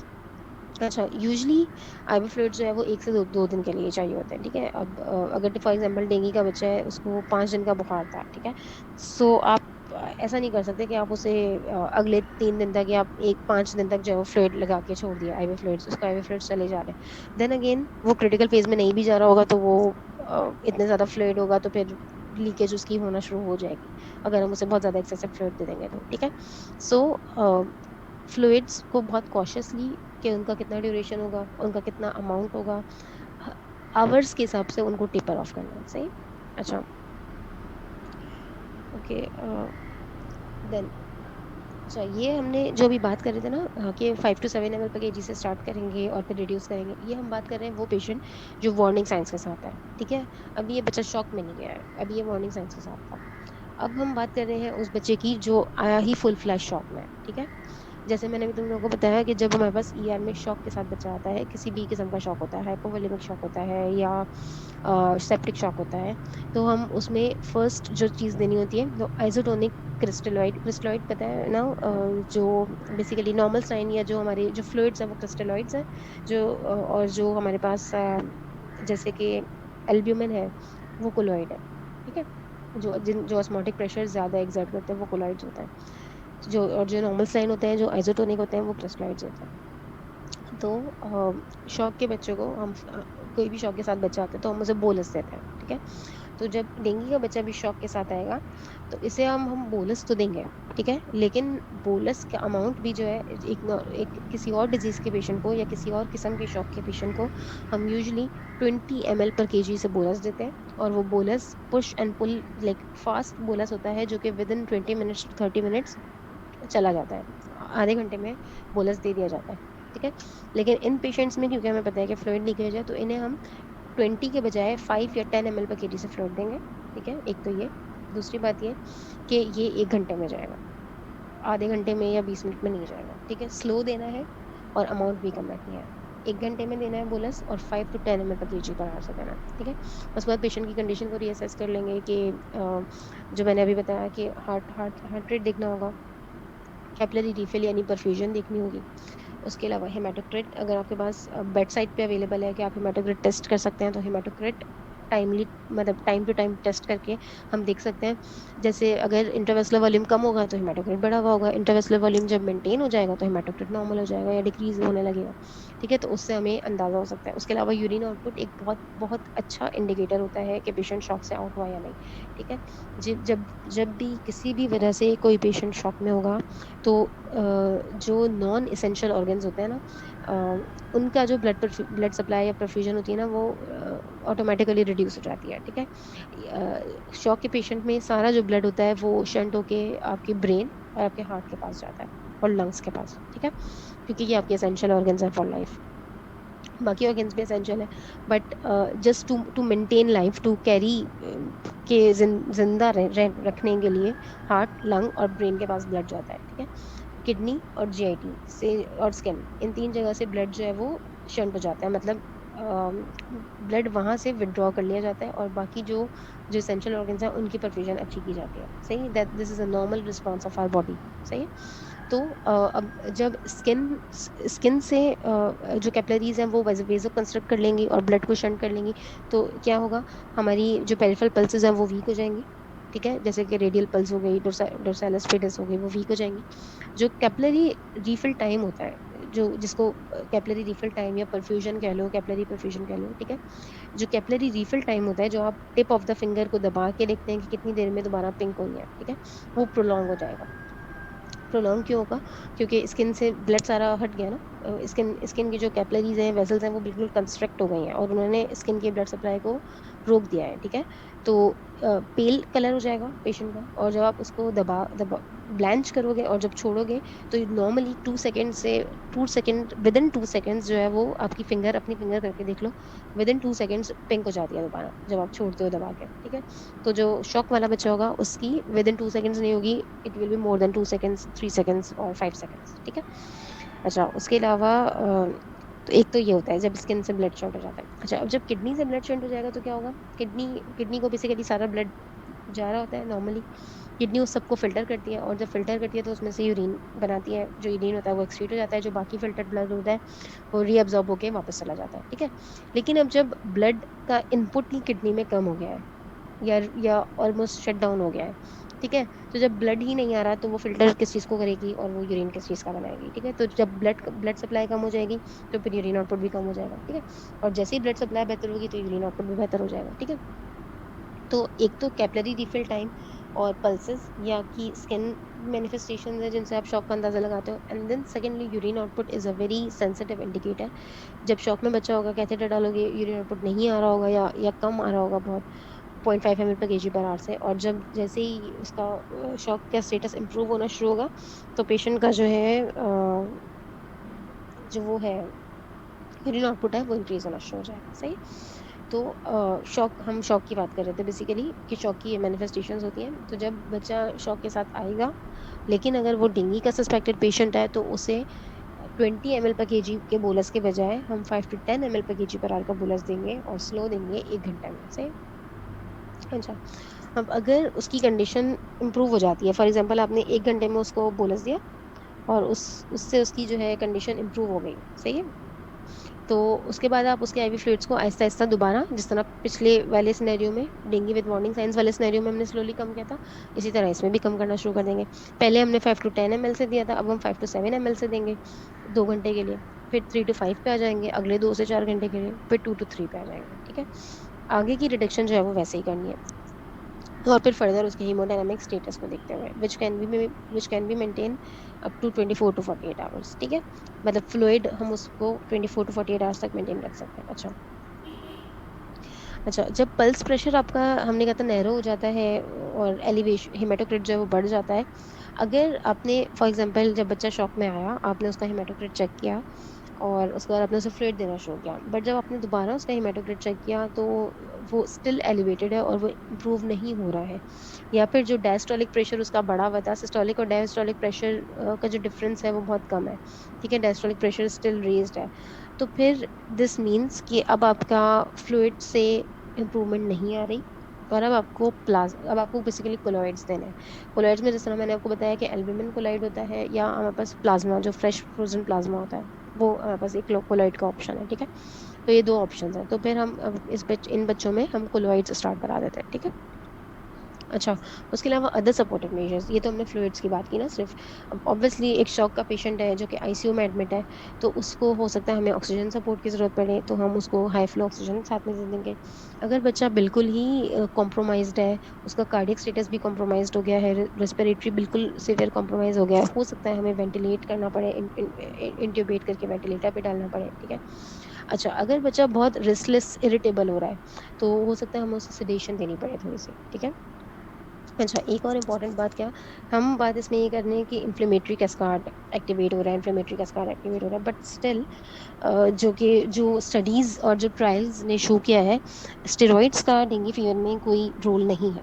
अच्छा, यूजली आईवी फ्लूइड जो है वो 1 से 2 दिन के लिए चाहिए होते हैं। ठीक है। अब अगर फॉर एग्जांपल डेंगू का बच्चा है, उसको 5 दिन का बुखार था, ठीक है, सो आप ऐसा नहीं कर सकते कि आप उसे अगले 3 दिन तक या आप 5 दिन तक जो है वो फ्लूइड लगा के छोड़ दिया, आईवी फ्लूइड्स, उसका आईवी फ्लूइड्स चले जा रहे हैं। देन अगेन वो क्रिटिकल फेज में नहीं भी जा रहा होगा, तो वो इतने ज़्यादा फ्लूइड होगा तो फिर लीकेज उसकी होना शुरू हो जाएगी, अगर हम उसे बहुत ज़्यादा एक्सेसिव फ्लूइड दे देंगे तो। ठीक है। सो फ्लूइड्स को बहुत कॉशियसली, कि उनका कितना ड्यूरेशन होगा, उनका कितना अमाउंट होगा, आवर्स के हिसाब से उनको टेपर ऑफ करना है। सही। अच्छा। ओके। देन अच्छा, ये हमने जो भी बात कर रहे थे ना, कि 5 to 7 ml पर केजी से स्टार्ट करेंगे और फिर रिड्यूस करेंगे, ये हम बात कर रहे हैं वो पेशेंट जो वार्निंग साइंस के साथ है। ठीक है। अभी ये बच्चा शॉक में नहीं गया है, अभी ये वार्निंग साइंस के साथ था। अब हम बात कर रहे हैं उस बच्चे की जो आया ही फुल फ्लैश शॉक में। ठीक है। जैसे मैंने अभी तुम लोगों को बताया कि जब हमारे पास ईआर में शॉक के साथ बच्चा आता है, किसी भी किस्म का शॉक होता है, हाइपोवोलेमिक शॉक होता है या सेप्टिक शॉक होता है, तो हम उसमें फर्स्ट जो चीज़ देनी होती है, तो आइसोटोनिक क्रिस्टलॉइड। क्रिस्टलॉइड पता है ना, जो बेसिकली नॉर्मल साइन या जो हमारे जो फ्लूइड्स हैं वो क्रिस्टलॉइड्स हैं, जो और जो हमारे पास जैसे कि एल्ब्यूमिन है, वो कोलॉइड है। ठीक है। जो ऑस्मोटिक प्रेशर ज़्यादा एग्जर्ट करते हैं वो कोलॉइड्स होते हैं, जो नॉर्मल साइन होते हैं, जो आइसोटोनिक होते हैं, वो क्रिस्टलॉइड्स होते हैं। तो शॉक के बच्चों को हम कोई भी शॉक के साथ बच्चा आता है तो हम उसे बोलस देते हैं। ठीक है। तो जब डेंगू का बच्चा भी शॉक के साथ आएगा, तो इसे हम बोलस तो देंगे, ठीक है, लेकिन बोलस का अमाउंट भी जो है, एक किसी और डिजीज़ के पेशेंट को या किसी और किस्म के शॉक के पेशेंट को हम यूजुअली 20 ml पर केजी से बोलस देते हैं, और वो bolus push and pull, like fast bolus होता है, जो कि within 20 minutes to 30 minutes चला जाता है, आधे घंटे में बोलस दे दिया जाता है। ठीक है। लेकिन इन पेशेंट्स में क्योंकि हमें पता है कि फ्लूइड लीकेज है, तो इन्हें हम 20 के बजाय 5 या 10 ml/kg से फ्लूइड देंगे। ठीक है, एक तो ये। दूसरी बात ये कि ये 1 घंटे में जाएगा, आधे घंटे में या 20 मिनट में नहीं जाएगा। ठीक है, स्लो देना है और अमाउंट भी कम रखनी है। 1 घंटे में देना है बोलस, और 5 to 10 ml/kg पर आवर से देना है। ठीक है, उसके बाद पेशेंट की कंडीशन को रीअसेस कर लेंगे कि जो मैंने अभी बताया कि हार्ट रेट देखना होगा, कैपिलरी रिफिल यानी परफ्यूजन देखनी होगी। उसके अलावा हेमाटोक्रिट, अगर आपके पास बेड साइड पे अवेलेबल है कि आप हेमाटोक्रिट टेस्ट कर सकते हैं, तो हेमाटोक्रिट टाइमली, मतलब टाइम टू टाइम टेस्ट करके हम देख सकते हैं। जैसे अगर इंटरवेस्लर वॉल्यूम कम होगा तो हेमाटोक्रिट बढ़ा हुआ होगा, इंटरवेस्लर वॉल्यूम जब मेंटेन हो जाएगा तो हेमाटोक्रिट नॉर्मल हो जाएगा या डिक्रीज होने लगेगा। ठीक है, तो उससे हमें अंदाजा हो सकता है। उसके अलावा यूरिन आउटपुट एक बहुत बहुत अच्छा इंडिकेटर होता है कि पेशेंट शॉक से आउट हुआ या नहीं। ठीक है, जब जब जब भी किसी भी वजह से कोई पेशेंट शॉक में होगा, तो जो नॉन इसेंशियल ऑर्गन्स होते हैं ना, उनका जो ब्लड सप्लाई या परफ्यूजन होती है ना, वो ऑटोमेटिकली रिड्यूस हो जाती है। ठीक है, शॉक के पेशेंट में सारा जो ब्लड होता है वो शंट होके आपके ब्रेन और आपके हार्ट के पास जाता है, और लंग्स के पास। ठीक है, क्योंकि ये आपके एसेंशियल ऑर्गन्स हैं फॉर लाइफ। बाकी ऑर्गन्स भी एसेंशियल है, but just to to maintain life, to carry के जिंदा रखने के लिए हार्ट, लंग और ब्रेन के पास ब्लड जाता है। ठीक है, किडनी और जीआईटी से और स्किन, इन 3 जगह से ब्लड जो है वो शंट हो जाता है, मतलब ब्लड वहां से विड्रॉ कर लिया जाता है, और बाकी जो जो एसेंशियल ऑर्गन्स हैं उनकी परफ्यूजन अच्छी की जाती है। सही, that this is a normal response of our body. सही है। तो अब जब स्किन स्किन से जो कैपिलरीज हैं वो वेजो कंस्ट्रक्ट कर लेंगी और ब्लड को शंट कर लेंगी, तो क्या होगा, हमारी जो पेरिफेरल पल्सेस हैं वो वीक हो जाएंगी। ठीक है, जैसे कि रेडियल पल्स हो गई, डोर्सालिस फिडस हो गई, वो वीक हो जाएंगी। जो कैपिलरी रिफिल टाइम होता है, जो जिसको कैपिलरी रिफिल टाइम या परफ्यूजन कह लो, कैपिलरी परफ्यूजन कह लो। ठीक है, जो कैपिलरी रिफिल टाइम होता है, जो आप टिप ऑफ द फिंगर को दबा के देखते हैं कि कितनी देर में दोबारा पिंक हुई है, ठीक है, वो प्रोलॉन्ग हो जाएगा। प्रोलॉन्ग क्यों होगा, क्योंकि स्किन से ब्लड सारा हट गया ना, स्किन स्किन की जो कैपिलरीज हैं, वेसल्स हैं, वो बिल्कुल कंस्ट्रक्ट हो गई हैं और उन्होंने स्किन के ब्लड सप्लाई को रोक दिया है। ठीक है, तो पेल कलर हो जाएगा पेशेंट का, और जब आप उसको दबा दबा ब्लैंच करोगे और जब छोड़ोगे, तो नॉर्मली 2 सेकेंड से 2 सेकेंड, विद इन 2 सेकेंड्स जो है वो आपकी फिंगर, अपनी फिंगर करके देख लो, विद इन 2 सेकेंड्स पिंक हो जाती है दोबारा जब आप छोड़ते हो दबा के। ठीक है, तो जो शॉक वाला बच्चा होगा उसकी विद इन 2 सेकेंड्स नहीं होगी, it will be more than 2 seconds, 3 seconds और 5 सेकेंड्स। ठीक है। अच्छा, उसके अलावा तो एक तो ये होता है जब स्किन से ब्लड शॉट हो जाता है। अच्छा, अब जब किडनी से ब्लड शॉट हो जाएगा तो क्या होगा, किडनी किडनी को बेसिकली सारा ब्लड जा रहा होता है नॉर्मली। किडनी उस सबको फिल्टर करती है, और जब फिल्टर करती है तो उसमें से यूरिन बनाती है, जो यूरिन होता है वो एक्सक्रीट हो जाता है, जो बाकी फिल्टर्ड ब्लड होता है वो रीअब्जॉर्ब होके वापस चला जाता है। ठीक है, लेकिन अब जब ब्लड का इनपुट ही किडनी में कम हो गया है, या ऑलमोस्ट शट डाउन हो गया है, ठीक है, तो जब ब्लड ही नहीं आ रहा तो वो फिल्टर किस चीज़ को करेगी, और वो यूरिन किस चीज़ का बनाएगी। ठीक है, तो जब ब्लड सप्लाई कम हो जाएगी तो फिर यूरिन आउटपुट भी कम हो जाएगा। ठीक है, और जैसे ही ब्लड सप्लाई बेहतर होगी तो यूरिन आउटपुट भी बेहतर हो जाएगा। ठीक है, तो एक तो कैपिलरी रिफिल टाइम और पल्सेस या की स्किन मैनिफेस्टेशंस है जिनसे आप शॉक का अंदाजा लगाते हो, and then secondly urine output is a very sensitive indicator. जब शॉक में बच्चा होगा, कैथेटर डालोगे, यूरिन आउटपुट नहीं आ रहा होगा या कम आ रहा होगा बहुत, 0.5 ml/kg/h से, और जब जैसे ही उसका शॉक का स्टेटस इंप्रूव होना शुरू होगा, तो पेशेंट का जो है जो वो है यूरिन आउटपुट है वो इंक्रीज होना शुरू हो जाएगा। सही। तो शॉक, हम शॉक की बात कर रहे थे बेसिकली कि शॉक की ये मैनिफेस्टेशंस होती हैं। तो जब बच्चा शॉक के साथ आएगा, लेकिन अगर वो डेंगू का सस्पेक्टेड पेशेंट है, तो उसे 20 ml/kg के बोलस के बजाय हम 5 to 10 ml/kg/h का बोलस देंगे, और स्लो देंगे 1 घंटे में से। अच्छा, अब अगर उसकी कंडीशन इंप्रूव हो जाती है, फॉर एग्जांपल आपने 1 घंटे में उसको बोलस दिया और उससे उसकी जो है कंडीशन इंप्रूव हो गई, सही है, तो उसके बाद आप उसके आईवी फ्लूइड्स को आहिस्ता आहिस्ता दोबारा, जिस तरह पिछले वाले सिनेरियो में, डेंगू विद वार्निंग साइंस वाले सिनेरियो में हमने स्लोली कम किया था, इसी तरह इसमें भी कम करना शुरू कर देंगे। पहले हमने 5 to 10 ml से दिया था, अब हम 5 to 7 ml से देंगे 2 घंटे के लिए, फिर 3 to 5 पे आ जाएंगे अगले 2 से 4 घंटे के लिए, फिर 2 to 3 पे आ जाएंगे। ठीक है, आगे की रिडक्शन जो है वो वैसे ही करनी है, और फिर फर्दर उसके हीमोडायनामिक स्टेटस को देखते हुए, which can be maintain up to 24 to 48 hours. ठीक है, मतलब फ्लूइड हम उसको 24 to 48 आवर्स तक मेंटेन रख सकते हैं। अच्छा। अच्छा, जब पल्स प्रेशर आपका, हमने कहा था, नैरो हो जाता है और एलिवेशन हेमाटोक्रिट जो है वो बढ़ जाता है, अगर आपने फॉर एग्जांपल जब बच्चा शॉक में आया, आपने उसका हेमाटोक्रिट चेक किया, और उसके बाद आपने उसे फ्लूइड देना शुरू किया, बट जब आपने दोबारा उसका हेमाटोक्रिट चेक किया तो वो स्टिल एलिवेटेड है और वो इम्प्रूव नहीं हो रहा है, या फिर जो डायस्टोलिक प्रेशर उसका बढ़ा हुआ था, सिस्टोलिक और डायस्टोलिक प्रेशर का जो डिफरेंस है वो बहुत कम है, ठीक है, डायस्टोलिक प्रेशर स्टिल रेज्ड है, तो फिर दिस मीन्स कि अब आपका फ्लूइड से इम्प्रूवमेंट नहीं आ रही, और अब आपको बेसिकली कोलॉइड्स देने हैं। कोलॉइड्स में जिस तरह मैंने आपको बताया कि एल्ब्यूमिन कोलॉइड होता है, या हमारे पास प्लाज्मा जो फ्रेश फ्रोजन प्लाज्मा होता है, वो हमारे पास एक कोलॉइड का ऑप्शन है, ठीक है। तो ये दो ऑप्शन है, तो फिर हम अब इन बच्चों में हम कोलॉइड्स स्टार्ट करा देते हैं, ठीक है। अच्छा, उसके अलावा अदर सपोर्टिव मेजर्स, ये तो हमने फ्लूइड्स की बात की ना सिर्फ। अब ऑब्वियसली एक शॉक का पेशेंट है जो कि आईसीयू में एडमिट है, तो उसको हो सकता है हमें ऑक्सीजन सपोर्ट की ज़रूरत पड़े, तो हम उसको हाई फ्लो ऑक्सीजन साथ में दे देंगे। अगर बच्चा बिल्कुल ही कॉम्प्रोमाइज्ड है, उसका कार्डियक स्टेटस भी कॉम्प्रोमाइज्ड हो गया है, रेस्पिरेटरी बिल्कुल सीवियर कॉम्प्रोमाइज हो गया है, हो सकता है हमें वेंटिलेट करना पड़े, इंट्यूबेट करके वेंटिलेटर पे डालना पड़े, ठीक है। अच्छा, अगर बच्चा बहुत रेस्टलेस इरिटेबल हो रहा है, तो हो सकता है हमें उसे सेडेशन देनी पड़े थोड़ी सी, ठीक है। अच्छा, एक और इम्पॉर्टेंट बात क्या, हम बात इसमें ये करने हैं कि इन्फ्लेमेटरी कैस्काड एक्टिवेट हो रहा है, इन्फ्लेमेटरी कैस्काड एक्टिवेट हो रहा है, बट स्टिल जो स्टडीज और जो ट्रायल्स ने शो किया है, स्टेरॉइड्स का डेंगू फीवर में कोई रोल नहीं है,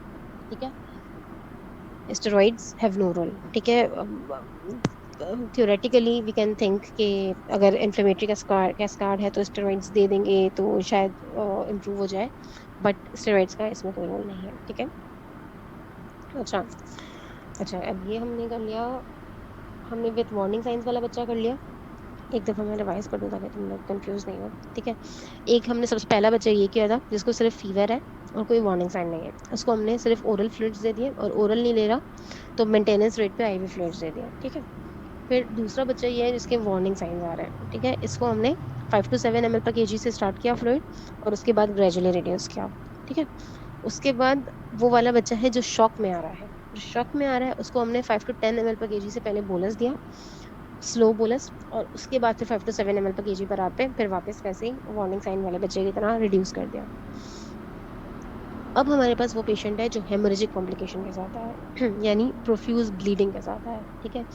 ठीक है। स्टेरॉइड्स हैव नो रोल, ठीक है। थियोरेटिकली वी कैन थिंक कि अगर इन्फ्लेमेटरी कैस्काड है तो स्टेरॉइड्स दे देंगे तो शायद इम्प्रूव हो जाए, बट स्टेरॉइड्स का इसमें कोई रोल नहीं है, ठीक है। अच्छा, अच्छा, अब ये हमने कर लिया, हमने विथ वार्निंग साइंस वाला बच्चा कर लिया। एक दफा मैं रिवाइज कर दूं ताकि तुम लोग कंफ्यूज नहीं हो, ठीक है। एक हमने सबसे पहला बच्चा ये किया था जिसको सिर्फ फीवर है और कोई वार्निंग साइन नहीं है, उसको हमने सिर्फ ओरल फ्लूइड्स दे दिए, और ओरल नहीं ले रहा तो मेंटेनेंस रेट पे आईवी फ्लूइड्स दे दिया, ठीक है। फिर दूसरा बच्चा ये है जिसके वार्निंग साइंस आ रहे हैं, ठीक है, इसको हमने 5 to 7 ml पर केजी से स्टार्ट किया फ्लूइड, और उसके बाद ग्रेजुअली रिड्यूस किया, ठीक है। उसके बाद वो वाला बच्चा है जो शॉक में आ रहा है, जो शॉक में आ रहा है उसको हमने 5 to 10 ml पर केजी से पहले बोलस दिया, स्लो बोलस, और उसके बाद फिर 5 to 7 ml पर केजी पर आते फिर वापस वैसे ही वार्निंग साइन वाले बच्चे की तरह रिड्यूस कर दिया। अब हमारे पास वो पेशेंट है जो हेमोरेजिक कॉम्प्लिकेशन के साथ आया है यानी प्रोफ्यूज ब्लीडिंग के साथ आया है, ठीक है।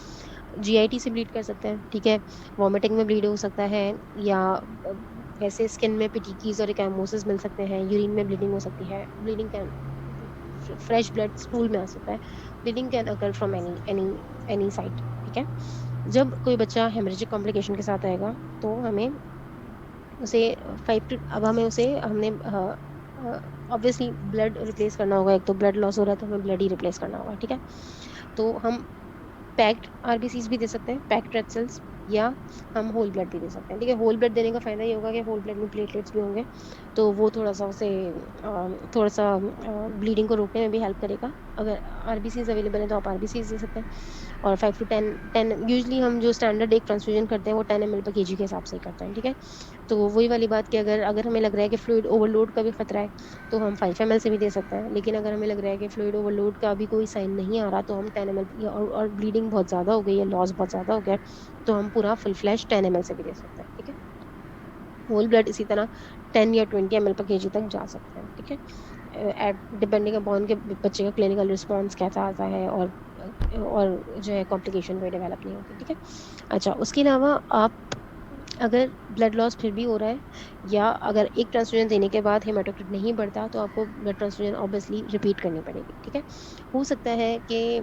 जीआईटी से ब्लीड कर सकते हैं, ठीक है, वॉमिटिंग में ब्लीड हो सकता है, या वैसे स्किन में पिटिकीज और एकाइमोसिस मिल सकते हैं, यूरिन में ब्लीडिंग हो सकती है, bleeding can fresh blood stool में आ सकता है, bleeding can occur from any any any site, ठीक है। जब कोई बच्चा हेमरेजिक कॉम्प्लिकेशन के साथ आएगा तो हमें उसे अब हमें उसे हमने ऑब्वियसली ब्लड रिप्लेस करना होगा, एक तो ब्लड लॉस हो रहा है तो हमें ब्लड ही रिप्लेस करना होगा, ठीक है। तो हम पैक्ड आरबीसीज भी दे सकते हैं, पैक्ड रेड सेल्स, या हम होल ब्लड भी दे सकते हैं, ठीक है। होल ब्लड देने का फायदा ये होगा कि होल ब्लड में प्लेटलेट्स भी होंगे, तो वो थोड़ा सा उसे थोड़ा सा ब्लीडिंग को रोकने में भी हेल्प करेगा। अगर आरबीसीज अवेलेबल है तो आप आरबीसीज दे सकते हैं। और 5 to 10 यूजली हम जो स्टैंडर्ड एक ट्रांसफ्यूजन करते हैं वो 10 ml पर केजी के हिसाब से ही करते हैं, ठीक है। तो वही वाली बात कि अगर अगर हमें लग रहा है कि फ्लूइड ओवरलोड का भी खतरा है तो हम 5 ml से भी दे सकते हैं, लेकिन अगर हमें लग रहा है कि फ्लूइड ओवरलोड का भी कोई साइन नहीं आ रहा तो हम 10 ml, और ब्लीडिंग बहुत ज़्यादा हो गई है, लॉस बहुत ज़्यादा हो गया है, तो हम पूरा फुल फ्लैश 10 ml से भी दे सकते हैं, ठीक है। होल ब्लड इसी तरह 10 या 20 ml पर केजी तक जा सकते हैं, ठीक है, डिपेंडिंग अपॉन के बच्चे का क्लिनिकल रिस्पॉन्स कैसा आता है, और जो है कॉम्प्लिकेशन कोई डेवलप नहीं होती, ठीक है। अच्छा, उसके अलावा आप अगर ब्लड लॉस फिर भी हो रहा है, या अगर एक ट्रांसफ्यूजन देने के बाद हेमाटोक्रिट नहीं बढ़ता तो आपको ब्लड ट्रांसफ्यूजन ऑब्वियसली रिपीट करनी पड़ेगी, ठीक है। हो सकता है कि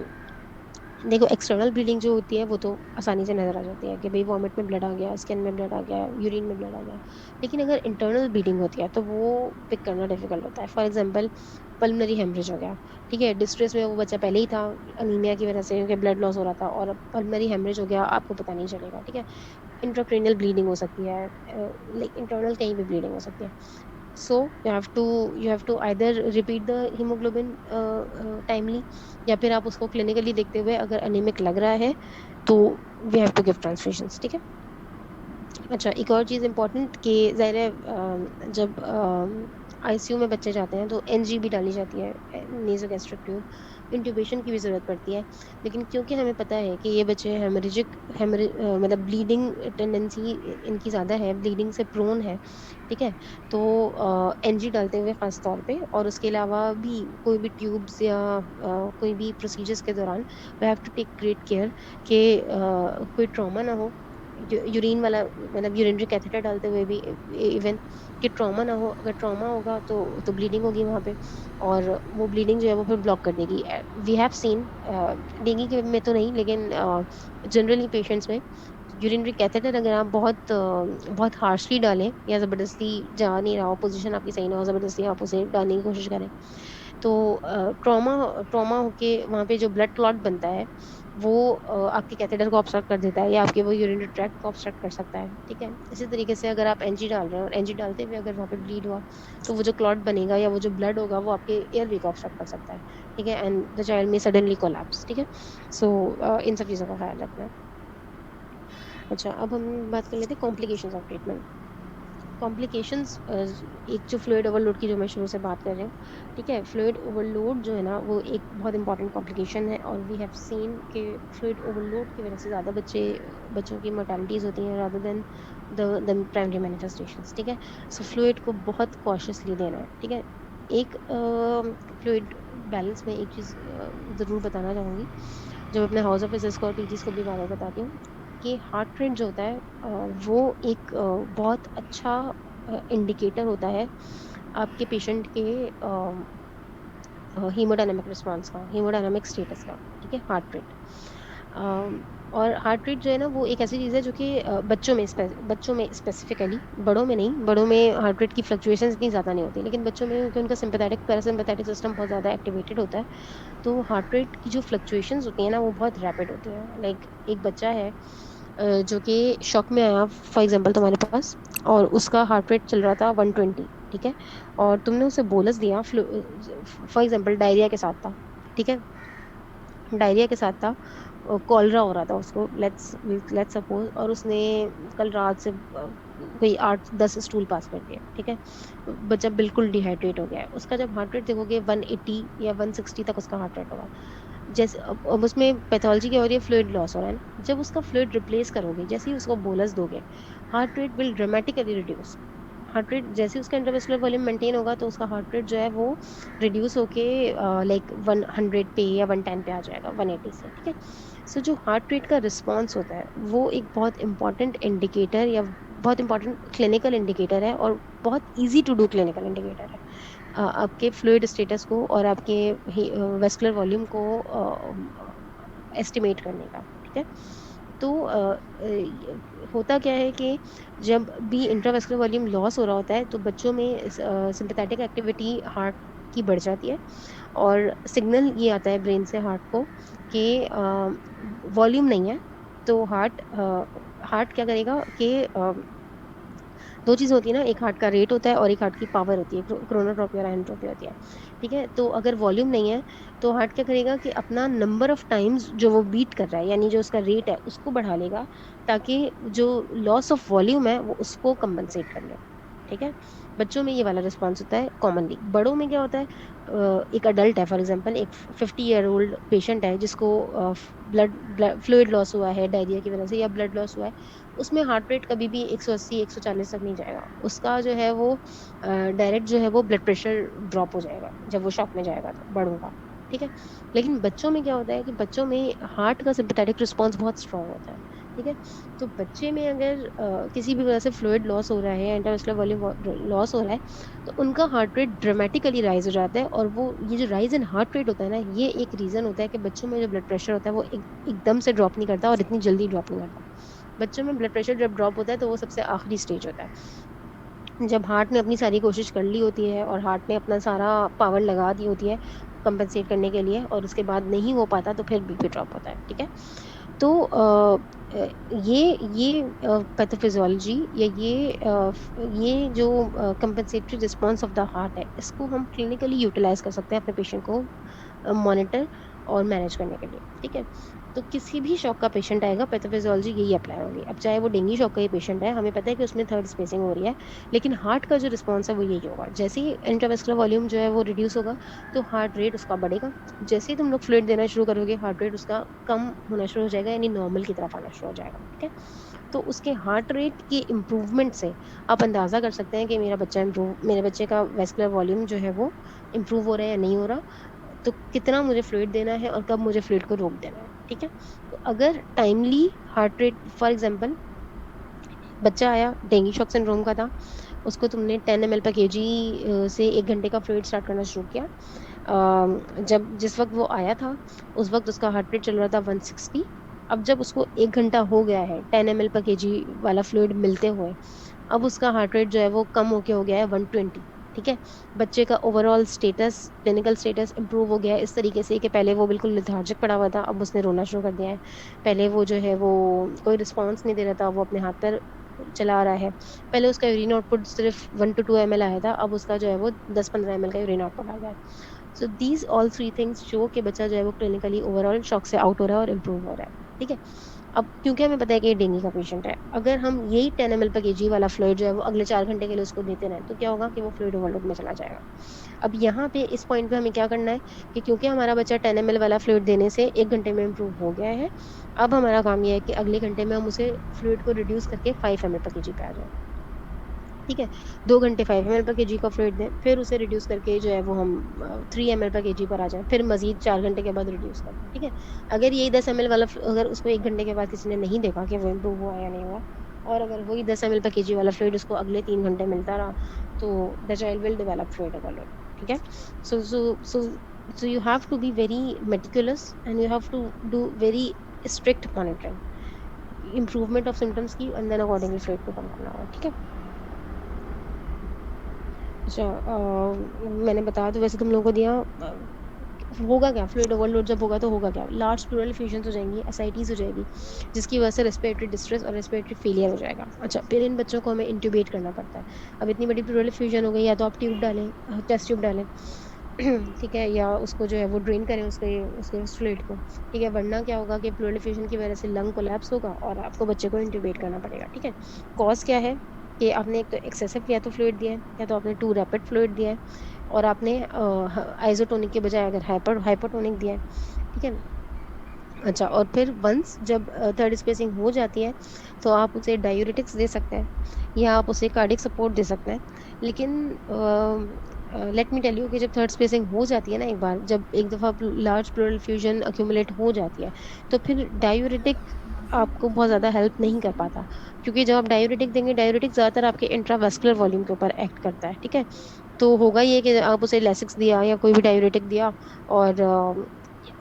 देखो एक्सटर्नल ब्लीडिंग जो होती है वो तो आसानी से नजर आ जाती है कि भाई वॉमिट में ब्लड आ गया, स्किन में ब्लड आ गया, यूरिन में ब्लड आ गया, लेकिन अगर इंटरनल ब्लीडिंग होती है तो वो पिक करना डिफिकल्ट होता है। फॉर एग्जांपल पल्मनरी हेमरेज हो गया, ठीक है, डिस्ट्रेस में वो बच्चा पहले ही था अनीमिया की वजह से, क्योंकि ब्लड लॉस हो रहा था, और अब पल्मनरी हेमरेज हो गया, आपको पता नहीं चलेगा, ठीक है। इंट्राक्रेनियल ब्लीडिंग हो सकती है, लाइक इंटरनल कहीं भी ब्लीडिंग हो सकती है। So you have to either repeat the hemoglobin timely, या फिर आप उसको क्लिनिकली देखते हुए अगर अनीमिक लग रहा है तो we have to give transfusions, ठीक है। अच्छा, एक और चीज़ इम्पोर्टेंट कि ज़ाहिर है जब आईसीयू में बच्चे जाते हैं तो एनजी भी डाली जाती है, नेज़ोगैस्ट्रिक ट्यूब, इंट्यूबेशन की भी ज़रूरत पड़ती है, लेकिन क्योंकि हमें पता है कि ये बच्चे मतलब ब्लीडिंग टेंडेंसी इनकी ज़्यादा है, ब्लीडिंग से प्रोन है, ठीक है, तो एनजी डालते हुए ख़ास तौर पे, और उसके अलावा भी कोई भी ट्यूब्स या कोई भी प्रोसीजर्स के दौरान we have to take great care कि कोई ट्रॉमा ना हो, यूरिन वाला मतलब यूरिनरी कैथेटर डालते हुए भी इवन कि ट्रॉमा ना हो, अगर ट्रॉमा होगा तो ब्लीडिंग होगी वहां पे, और वो ब्लीडिंग जो है वो फिर ब्लॉक कर देगी। वी हैव सीन, डेंगू के में तो नहीं लेकिन जनरली पेशेंट्स में यूरिनरी कैथेटर अगर आप बहुत हार्शली डालें या जबरदस्ती जा नहीं रहा हो, पोजीशन आपकी सही ना हो, जबरदस्ती आप उसे डालने की कोशिश करें, तो ट्रॉमा ट्रॉमा होके वहाँ पे जो ब्लड क्लॉट बनता है वो आपके कैथेटर को ऑब्स्ट्रक्ट कर देता है, या आपके वो यूरिनरी ट्रैक्ट को ऑब्स्ट्रक्ट कर सकता है। ठीक है, इसी तरीके से अगर आप एनजी डाल रहे हैं और एनजी डालते हुए अगर वहाँ पे ब्लीड हुआ, तो वो जो क्लॉट बनेगा या वो जो ब्लड होगा वो आपके एयरवे को ऑब्स्ट्रक्ट कर सकता है। ठीक है, एंड द चाइल्ड में सडनली कोलैप्स। ठीक है, सो इन सब चीज़ों का ख्याल रखना है। अच्छा, अब हम बात कर लेते हैं कॉम्प्लिकेशंस ऑफ ट्रीटमेंट। कॉम्प्लिकेशंस, एक जो फ्लूइड ओवरलोड की जो मैं शुरू से बात कर रही हूँ, ठीक है, फ्लूइड ओवरलोड जो है ना वो एक बहुत इंपॉर्टेंट कॉम्प्लिकेशन है, और वी हैव सीन कि फ्लूइड ओवरलोड की वजह से ज़्यादा बच्चों की मोर्टेलिटीज होती हैं rather than the primary manifestations. ठीक है, सो फ्लूइड को बहुत कॉशियसली देना है। ठीक है, एक फ्लूइड बैलेंस में एक चीज़ ज़रूर बताना चाहूँगी, जब अपने हाउस ऑफिसर्स को और पीजीज को भी बार बार बताती हूँ, कि हार्ट रेट जो होता है वो एक बहुत अच्छा इंडिकेटर होता है आपके पेशेंट के हीमोडायनामिक रिस्पांस का, हीमोडायनामिक स्टेटस का। ठीक है, हार्ट रेट। और हार्ट रेट जो है ना वो एक ऐसी चीज़ है जो कि बच्चों में स्पेसिफिकली, बड़ों में नहीं, बड़ों में हार्ट रेट की फ्लक्चुएशंस इतनी ज़्यादा नहीं होती, लेकिन बच्चों में क्योंकि उनका सिंपैथेटिक पैरासिम्पैथेटिक सिस्टम बहुत ज़्यादा एक्टिवेटेड होता है, तो हार्ट रेट की जो फ्लक्चुएशंस होती है ना वो बहुत रैपिड होती हैं। लाइक एक बच्चा है जो कि शॉक में आया फॉर एग्जांपल तुम्हारे पास, और उसका हार्ट रेट चल रहा था 120। ठीक है, और तुमने उसे बोलस दिया, फॉर एग्जांपल डायरिया के साथ था। ठीक है, डायरिया के साथ था, कॉलरा हो रहा था उसको, लेट्स सपोज, और उसने कल रात से कोई 8-10 स्टूल पास कर दिया। ठीक है, बच्चा बिल्कुल डिहाइड्रेट हो गया है, उसका जब हार्ट रेट देखोगे 180 या 160 तक उसका हार्ट रेट होगा। जैसे अब उसमें पैथोलॉजी क्या हो रही है, फ्लूइड लॉस हो रहा है ना, जब उसका फ्लूइड रिप्लेस करोगे, जैसे ही उसको बोलस दोगे, heart rate will dramatically reduce. Heart rate जैसे ही उसका इंटरवेस्कुलर वॉल्यूम मेंटेन होगा तो उसका हार्ट रेट जो है वो रिड्यूस होके लाइक 100 पे या 110 पे आ जाएगा, 180 से। ठीक है, सो जो हार्ट रेट का रिस्पॉन्स होता है वो एक बहुत इंपॉर्टेंट इंडिकेटर या बहुत इंपॉर्टेंट क्लिनिकल इंडिकेटर है, और बहुत easy to do clinical indicator है आपके फ्लूइड स्टेटस को और आपके वेस्कुलर वॉल्यूम को एस्टिमेट करने का। ठीक है, तो होता क्या है कि जब भी इंट्रावेस्कुलर वॉल्यूम लॉस हो रहा होता है तो बच्चों में सिंपैथेटिक एक्टिविटी हार्ट की बढ़ जाती है, और सिग्नल ये आता है ब्रेन से हार्ट को कि वॉल्यूम नहीं है। तो हार्ट क्या करेगा कि दो चीज होती है ना, एक हार्ट का रेट होता है और एक हार्ट की पावर होती है, क्रोनोट्रॉपी और आइनोट्रॉपी होती है। ठीक है, तो अगर वॉल्यूम नहीं है तो हार्ट क्या करेगा कि अपना नंबर ऑफ टाइम्स जो वो बीट कर रहा है, यानी जो उसका रेट है उसको बढ़ा लेगा, ताकि जो लॉस ऑफ वॉल्यूम है वो उसको कंपनसेट कर ले। ठीक है, बच्चों में ये वाला रिस्पॉन्स होता है कॉमनली। बड़ों में क्या होता है, एक अडल्ट है फॉर एग्जांपल, एक 50 ईयर ओल्ड पेशेंट है जिसको ब्लड फ्लूइड लॉस हुआ है डायरिया की वजह से या ब्लड लॉस हुआ है, उसमें हार्ट रेट कभी भी 180 140 तक नहीं जाएगा। उसका जो है वो डायरेक्ट जो है वो ब्लड प्रेशर ड्रॉप हो जाएगा जब वो शॉक में जाएगा, तो बड़ों का। ठीक है, लेकिन बच्चों में क्या होता है कि बच्चों में हार्ट का सिंपैथेटिक रिस्पॉन्स बहुत स्ट्रांग होता है। ठीक है, तो बच्चे में अगर किसी भी वजह से फ्लूइड लॉस हो रहा है, इंटरवेस्कुलर वॉल्यूम लॉस हो रहा है, तो उनका हार्ट रेट ड्रामेटिकली राइज हो जाता है, और वो ये जो राइज इन हार्ट रेट होता है ना, ये एक रीजन होता है कि बच्चों में जो ब्लड प्रेशर होता है वो एकदम से ड्रॉप नहीं करता और इतनी जल्दी ड्रॉप नहीं करता। बच्चों में ब्लड प्रेशर जब ड्रॉप होता है तो वो सबसे आखिरी स्टेज होता है, जब हार्ट ने अपनी सारी कोशिश कर ली होती है और हार्ट ने अपना सारा पावर लगा दी होती है कंपनसेट करने के लिए, और उसके बाद नहीं हो पाता तो फिर बीपी ड्रॉप होता है। ठीक है, तो ये पैथोफिजियोलॉजी या ये जो compensatory response of the heart है, इसको हम क्लिनिकली यूटिलाइज कर सकते हैं अपने पेशेंट को मॉनिटर और मैनेज करने के लिए। ठीक है, तो किसी भी शॉक का पेशेंट आएगा, पैथोफिजियोलॉजी यही अप्लाई होगी। अब चाहे वो डेंगू शॉक का ही पेशेंट है, हमें पता है कि उसमें थर्ड स्पेसिंग हो रही है, लेकिन हार्ट का जो रिस्पॉन्स है वो यही होगा। जैसे ही इंट्रावेस्कुलर वॉल्यूम जो है वो रिड्यूस होगा तो हार्ट रेट उसका बढ़ेगा। जैसे ही तुम लोग फ्लूइड देना शुरू करोगे, हार्ट रेट उसका कम होना शुरू हो जाएगा, यानी नॉर्मल की तरफ आना शुरू हो जाएगा। ठीक है, तो उसके हार्ट रेट के इम्प्रूवमेंट से आप अंदाजा कर सकते हैं कि मेरे बच्चे का वेस्कुलर वॉल्यूम जो है वो इम्प्रूव हो रहा है या नहीं हो रहा, तो कितना मुझे फ्लूइड देना है और कब मुझे फ्लूइड को रोक देना है। ठीक है, तो अगर timely heart rate for example बच्चा आया, डेंगू शॉक सिंड्रोम का था, उसको तुमने 10 ml/kg से 1 घंटे का फ्लूइड स्टार्ट करना शुरू किया। जब जिस वक्त वो आया था, उस वक्त उसका हार्ट रेट चल रहा था 160। अब जब उसको 1 घंटा हो गया है 10 ml/kg वाला फ्लूइड मिलते हुए, अब उसका हार्ट रेट जो है वो कम होके हो गया है 120। ठीक है। बच्चे का overall status, clinical status improve हो गया है इस तरीके से कि पहले वो बिल्कुल लेथार्जिक पड़ा हुआ था, अब उसने रोना शुरू कर दिया है। पहले वो जो है वो कोई रिस्पॉन्स नहीं दे रहा था, वो अपने हाथ पैर चला रहा है। पहले उसका यूरिन आउटपुट सिर्फ 1 to 2 ml आया था, अब उसका जो है वो 10-15 ml का यूरिन आउटपुट आ गया है। So these all three things show कि बच्चा जो है वो क्लिनिकली ओवरऑल शॉक से आउट हो रहा है और इम्प्रूव हो रहा है। ठीक है। अब क्योंकि हमें पता है कि ये डेंगू का पेशेंट है, अगर हम यही 10 ml/kg वाला फ्लूइड जो है वो अगले 4 घंटे के लिए उसको देते रहें, तो क्या होगा कि वो फ्लूइड ओवरलोड में चला जाएगा। अब यहाँ पे इस पॉइंट पे हमें क्या करना है कि क्योंकि हमारा बच्चा 10 ml वाला फ्लूइड देने से 1 घंटे में इम्प्रूव हो गया है, अब हमारा काम ये है कि अगले घंटे में हम उसे फ्लूइड को रिड्यूस करके 5 ml/kg पे आ जाए। ठीक है। 2 घंटे 5 ml/kg का फ्लूइड दें, फिर उसे रिड्यूस करके जो है वो हम 3 ml/kg पर आ जाएं, फिर मजीद 4 घंटे के बाद रिड्यूस कर दें। ठीक है। अगर यही 10 ml वाला अगर उसको 1 घंटे के बाद किसी ने नहीं देखा कि वो इम्प्रूव हुआ या नहीं हुआ, और अगर वही 10 ml/kg वाला फ्लूइड उसको अगले 3 घंटे मिलता रहा, तो the child will develop fluid overload. ठीक है। So so so so you have to be very meticulous and you have to do very strict monitoring, improvement of symptoms की, एंड देन अकॉर्डिंगली फ्लूइड को कम करना होगा। ठीक है। अच्छा, मैंने बताया तो वैसे तुम लोगों को दिया। होगा क्या फ्लूइड ओवरलोड जब होगा तो होगा क्या, लार्ज प्लूरल एफिशिएंसी हो जाएंगी, एसआईटीज हो जाएगी, जिसकी वजह से रेस्पिरेटरी डिस्ट्रेस और रेस्पिरेटरी फेलियर हो जाएगा। अच्छा, फिर इन बच्चों को हमें इंट्यूबेट करना पड़ता है। अब इतनी बड़ी प्लूरल एफिशिएंसी हो गई, या तो आप ट्यूब डालें, टेस्ट ट्यूब डालें। ठीक है, या उसको जो है वो ड्रेन करें उसके उसके उस फ्लूइड को। ठीक है, वरना क्या होगा कि प्लूरल एफिशिएंसी की वजह से लंग कोलैप्स होगा और आपको बच्चे को इंट्यूबेट करना पड़ेगा। ठीक है। कॉज क्या है कि आपने एक तो एक्सेसिव या तो फ्लूइड दिया है, या तो आपने टू रैपिड फ्लूइड दिया है, और आपने आइसोटोनिक के बजाय अगर हाइपोटोनिक दिया है। ठीक है। अच्छा, और फिर वंस जब थर्ड स्पेसिंग हो जाती है, तो आप उसे डायूरेटिक्स दे सकते हैं, या आप उसे कार्डियक सपोर्ट दे सकते हैं। लेकिन लेट मी टेल यू कि जब थर्ड स्पेसिंग हो जाती है ना, एक बार जब एक दफ़ा लार्ज प्लूरल फ्यूजन अक्यूमुलेट हो जाती है, तो फिर डायूरेटिक आपको बहुत ज़्यादा हेल्प नहीं कर पाता। क्योंकि जब आप डायूरेटिक देंगे, डायूरेटिक ज़्यादातर आपके इंट्रावेस्कुलर वॉल्यूम के ऊपर एक्ट करता है। ठीक है। तो होगा ये कि आप उसे लेसिक्स दिया या कोई भी डायूरेटिक दिया, और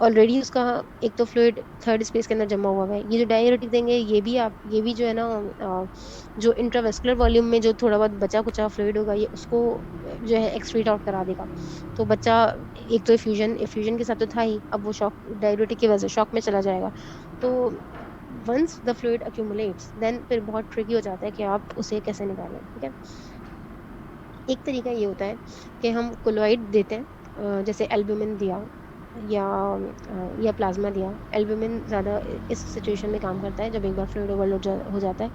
ऑलरेडी उसका एक तो फ्लूइड थर्ड स्पेस के अंदर जमा हुआ है, ये जो डायूरेटिक देंगे ये भी जो है ना, जो इंट्रावेस्कुलर वॉल्यूम में जो थोड़ा बहुत बचा कुचा फ्लूइड होगा, ये उसको जो है एक्सक्रीट आउट करा देगा। तो बच्चा एक तो इफ्यूजन के साथ तो था ही, अब वो शॉक, डायूरेटिक की वजह से शॉक में चला जाएगा। तो वंस द फ्लूइड अक्यूमुलेट्स, देन फिर बहुत ट्रिकी हो जाता है कि आप उसे कैसे निकालें। ठीक है। एक तरीका ये होता है कि हम कोलोइड देते हैं, जैसे एल्ब्यूमिन दिया, या प्लाज्मा दिया। एल्ब्यूमिन ज़्यादा इस सिचुएशन में काम करता है जब एक बार फ्लूइड ओवरलोड हो जाता है।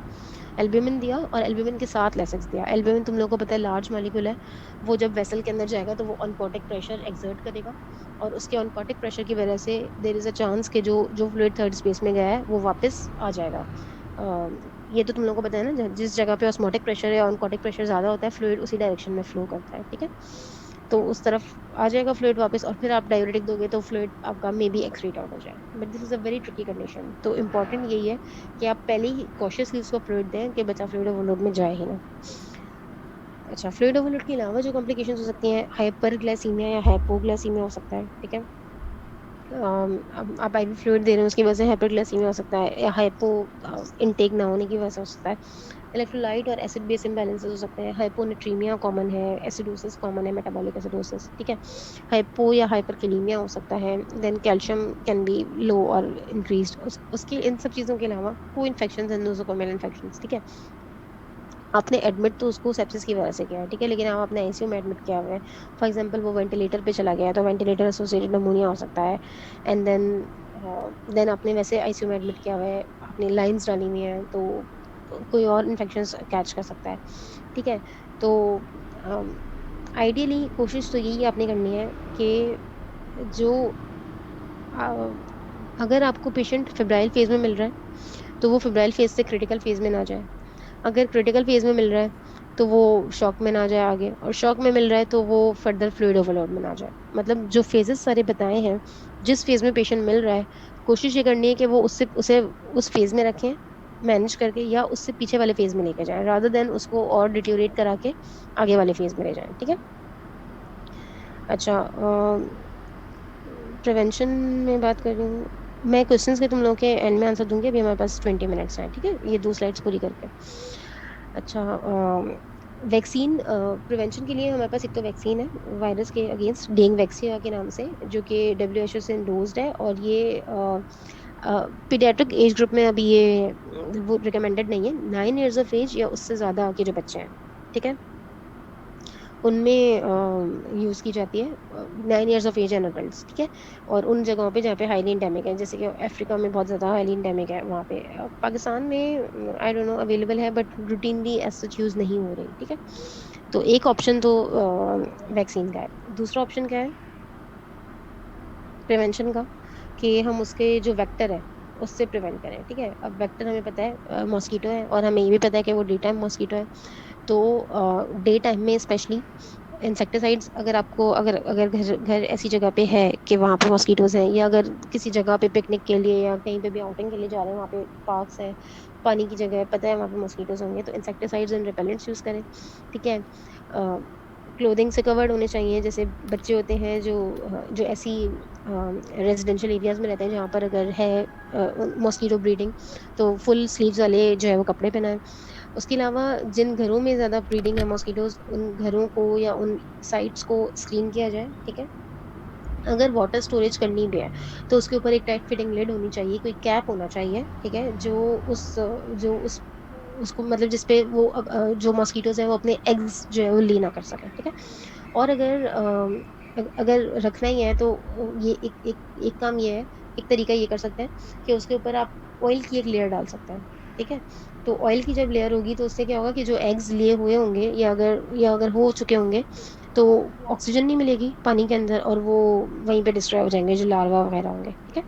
एल्ब्यूमिन दिया, और एल्ब्यूमिन के साथ लेसिक्स दिया। एल्ब्यूमिन तुम लोगों को पता है लार्ज मॉलिक्यूल है, वो जब वेसल के अंदर जाएगा तो वो ऑनकोटिक प्रेशर एक्सर्ट करेगा, और उसके ऑनकोटिक प्रेशर की वजह से देर इज़ अ चांस कि जो जो फ्लूइड थर्ड स्पेस में गया है वो वापस आ जाएगा। अ, ये तो तुम लोगों को पता है ना, जिस जगह पे ऑस्मोटिक प्रेशर या ऑनकोटिक प्रेशर ज़्यादा होता है, फ्लूइड उसी डायरेक्शन में फ्लो करता है। ठीक है। तो उस तरफ आ जाएगा फ्लूइड वापस, और फिर आप डायूरेटिक दोगे तो फ्लूइड आपका मे बी एक्सक्रीट आउट हो जाए, but this is a very tricky condition. तो इंपॉर्टेंट यही है कि आप पहले ही कॉशियसली उसको फ्लूइड दें कि बच्चा फ्लूइड ओवरलोड में जाए ही ना। अच्छा, फ्लूइड ओवरलोड के अलावा जो कॉम्प्लिकेशंस हो सकती हैं, हाइपरग्लाइसीमिया या हाइपोग्लाइसीमिया हो सकता है। ठीक है। अब आप आईवी फ्लूइड दे रहे हैं, उसकी वजह से हाइपरग्लाइसीमिया हो सकता है, या हाइपो इनटेक ना होने की वजह से हो सकता है। इलेक्ट्रोलाइट और एसिड बेस इम्बैलेंसेस हो सकते हैं। हाइपोनेट्रीमिया कॉमन है, एसिडोसिस कॉमन है, मेटाबॉलिक एसिडोसिस। ठीक है। हाइपो या हाइपरकेलीमिया हो सकता है। देन कैल्शियम कैन बी लो और इंक्रीज्ड, उसकी इन सब चीज़ों के अलावा को इन्फेक्शन एंड नोसोकोमियल इन्फेक्शन। ठीक है। आपने एडमिट तो उसको सेप्सिस की वजह से किया है, ठीक है, लेकिन आप अपने आईसीयू में एडमिट किया हुआ है, फॉर एग्जांपल वो वेंटिलेटर पे चला गया है, तो वेंटिलेटर एसोसिएटेड नमूनिया हो सकता है। एंड देन आपने वैसे आईसीयू में एडमिट किया हुआ है, आपने लाइंस डाली हुई हैं, तो कोई और इन्फेक्शन कैच कर सकता है। ठीक है। तो आइडियली कोशिश तो यही आपने करनी है कि जो अ, अगर आपको पेशेंट फेब्राइल फेज में मिल रहा है, तो वो फेब्राइल फेज से क्रिटिकल फेज में ना जाए। अगर क्रिटिकल फेज में मिल रहा है, तो वो शॉक में ना जाए आगे, और शॉक में मिल रहा है तो वो फर्दर फ्लूइड ओवरलोड में ना जाए। मतलब जो फेजेस सारे बताए हैं, जिस फेज में पेशेंट मिल रहा है, कोशिश ये करनी है कि वो उससे उसे उस फेज में रखें, मैनेज करके या उससे पीछे वाले फेज में लेके जाएं, रादर देन उसको और डिट्योरेट करा के आगे वाले फेज में ले जाएं। ठीक है। अच्छा, प्रिवेंशन में बात कर रही हूँ मैं। क्वेश्चंस के तुम लोगों के एंड में आंसर दूंगी, अभी हमारे पास 20 मिनट्स हैं। ठीक है, ये 2 स्लाइड्स पूरी करके। अच्छा, वैक्सीन प्रिवेंशन के लिए हमारे पास एक तो वैक्सीन है वायरस के अगेंस्ट, डेंग वैक्सीन के नाम से, जो कि WHO से इंडोज्ड है। और ये पीडियाट्रिक एज ग्रुप में अभी ये वो रिकमेंडेड नहीं है। 9 years ऑफ एज या उससे ज़्यादा के जो बच्चे हैं, ठीक है, उनमें यूज़ की जाती है। 9 years of age and adult, ठीक है। और उन जगहों पे जहाँ पे हाईली इंडेमिक है, जैसे कि अफ्रीका में बहुत ज़्यादा हाईली इंडेमिक है वहाँ पे। पाकिस्तान में आई डोंट नो अवेलेबल है, but routinely as such use नहीं हो रही। ठीक है। तो एक ऑप्शन तो वैक्सीन का है। दूसरा ऑप्शन क्या है प्रिवेंशन का, कि हम उसके जो वेक्टर है उससे प्रिवेंट करें। ठीक है, अब वेक्टर हमें पता है मॉस्कीटो है, और हमें ये भी पता है कि वो डे टाइम मॉस्कीटो है। तो डे टाइम में स्पेशली इंसेक्टिसाइड्स, अगर आपको अगर अगर घर घर ऐसी जगह पे है कि वहाँ पे मॉस्किटोज हैं, या अगर किसी जगह पे पिकनिक के लिए या कहीं पे भी आउटिंग के लिए जा रहे हैं, वहाँ पे पार्क्स हैं, पानी की जगह है, पता है वहाँ पे मॉस्किटोज होंगे, तो इंसेक्टिसाइड्स एंड रिपेलेंट्स यूज़ करें। ठीक है। क्लोथिंग से कवर्ड होने चाहिए। जैसे बच्चे होते हैं जो ऐसी रेजिडेंशियल एरियाज में रहते हैं जहाँ पर अगर है मॉस्किटो ब्रीडिंग, तो फुल स्लीव्स वाले जो है वो कपड़े पहनाएं। उसके अलावा जिन घरों में ज़्यादा ब्रीडिंग है मॉस्किटोज, उन घरों को या उन साइट्स को स्क्रीन किया जाए। ठीक है। अगर वाटर स्टोरेज करनी भी है तो उसके ऊपर एक टाइट फिटिंग लिड होनी चाहिए, कोई कैप होना चाहिए। ठीक है, जो उस उसको मतलब जिसपे वो जो मॉस्किटोज हैं वो अपने एग्स जो है वो ली ना कर सके। ठीक है। और अगर रखना ही है तो ये एक काम ये है, एक तरीका ये कर सकते हैं कि उसके ऊपर आप ऑयल की एक लेयर डाल सकते हैं। ठीक है। तो ऑयल की जब लेयर होगी तो उससे क्या होगा कि जो एग्स लिए हुए होंगे या अगर हो चुके होंगे, तो ऑक्सीजन नहीं मिलेगी पानी के अंदर, और वो वहीं पे डिस्ट्रॉय हो जाएंगे जो लार्वा वगैरह होंगे। ठीक है।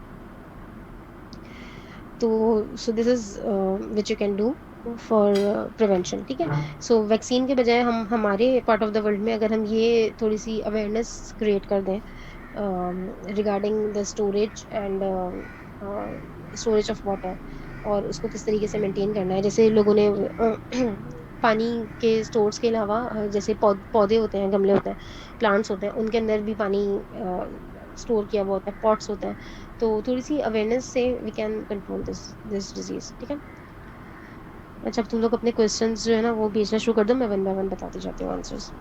तो so this is which you can do for prevention. ठीक है। सो वैक्सीन के बजाय हम हमारे पार्ट ऑफ द वर्ल्ड में अगर हम ये थोड़ी सी अवेयरनेस क्रिएट कर दें regarding the storage and storage of water, और उसको किस तरीके से मेंटेन करना है। जैसे लोगों ने पानी के स्टोर्स के अलावा जैसे पौधे होते हैं, गमले होते हैं, प्लांट्स होते हैं, उनके अंदर भी पानी स्टोर किया हुआ होता है, पॉट्स होते हैं। तो थोड़ी सी अवेयरनेस से we can control this disease. ठीक है। अच्छा, अब तुम लोग अपने क्वेश्चंस जो है ना वो भेजना शुरू कर दो, मैं वन बाय वन बताती जाती हूँ answers.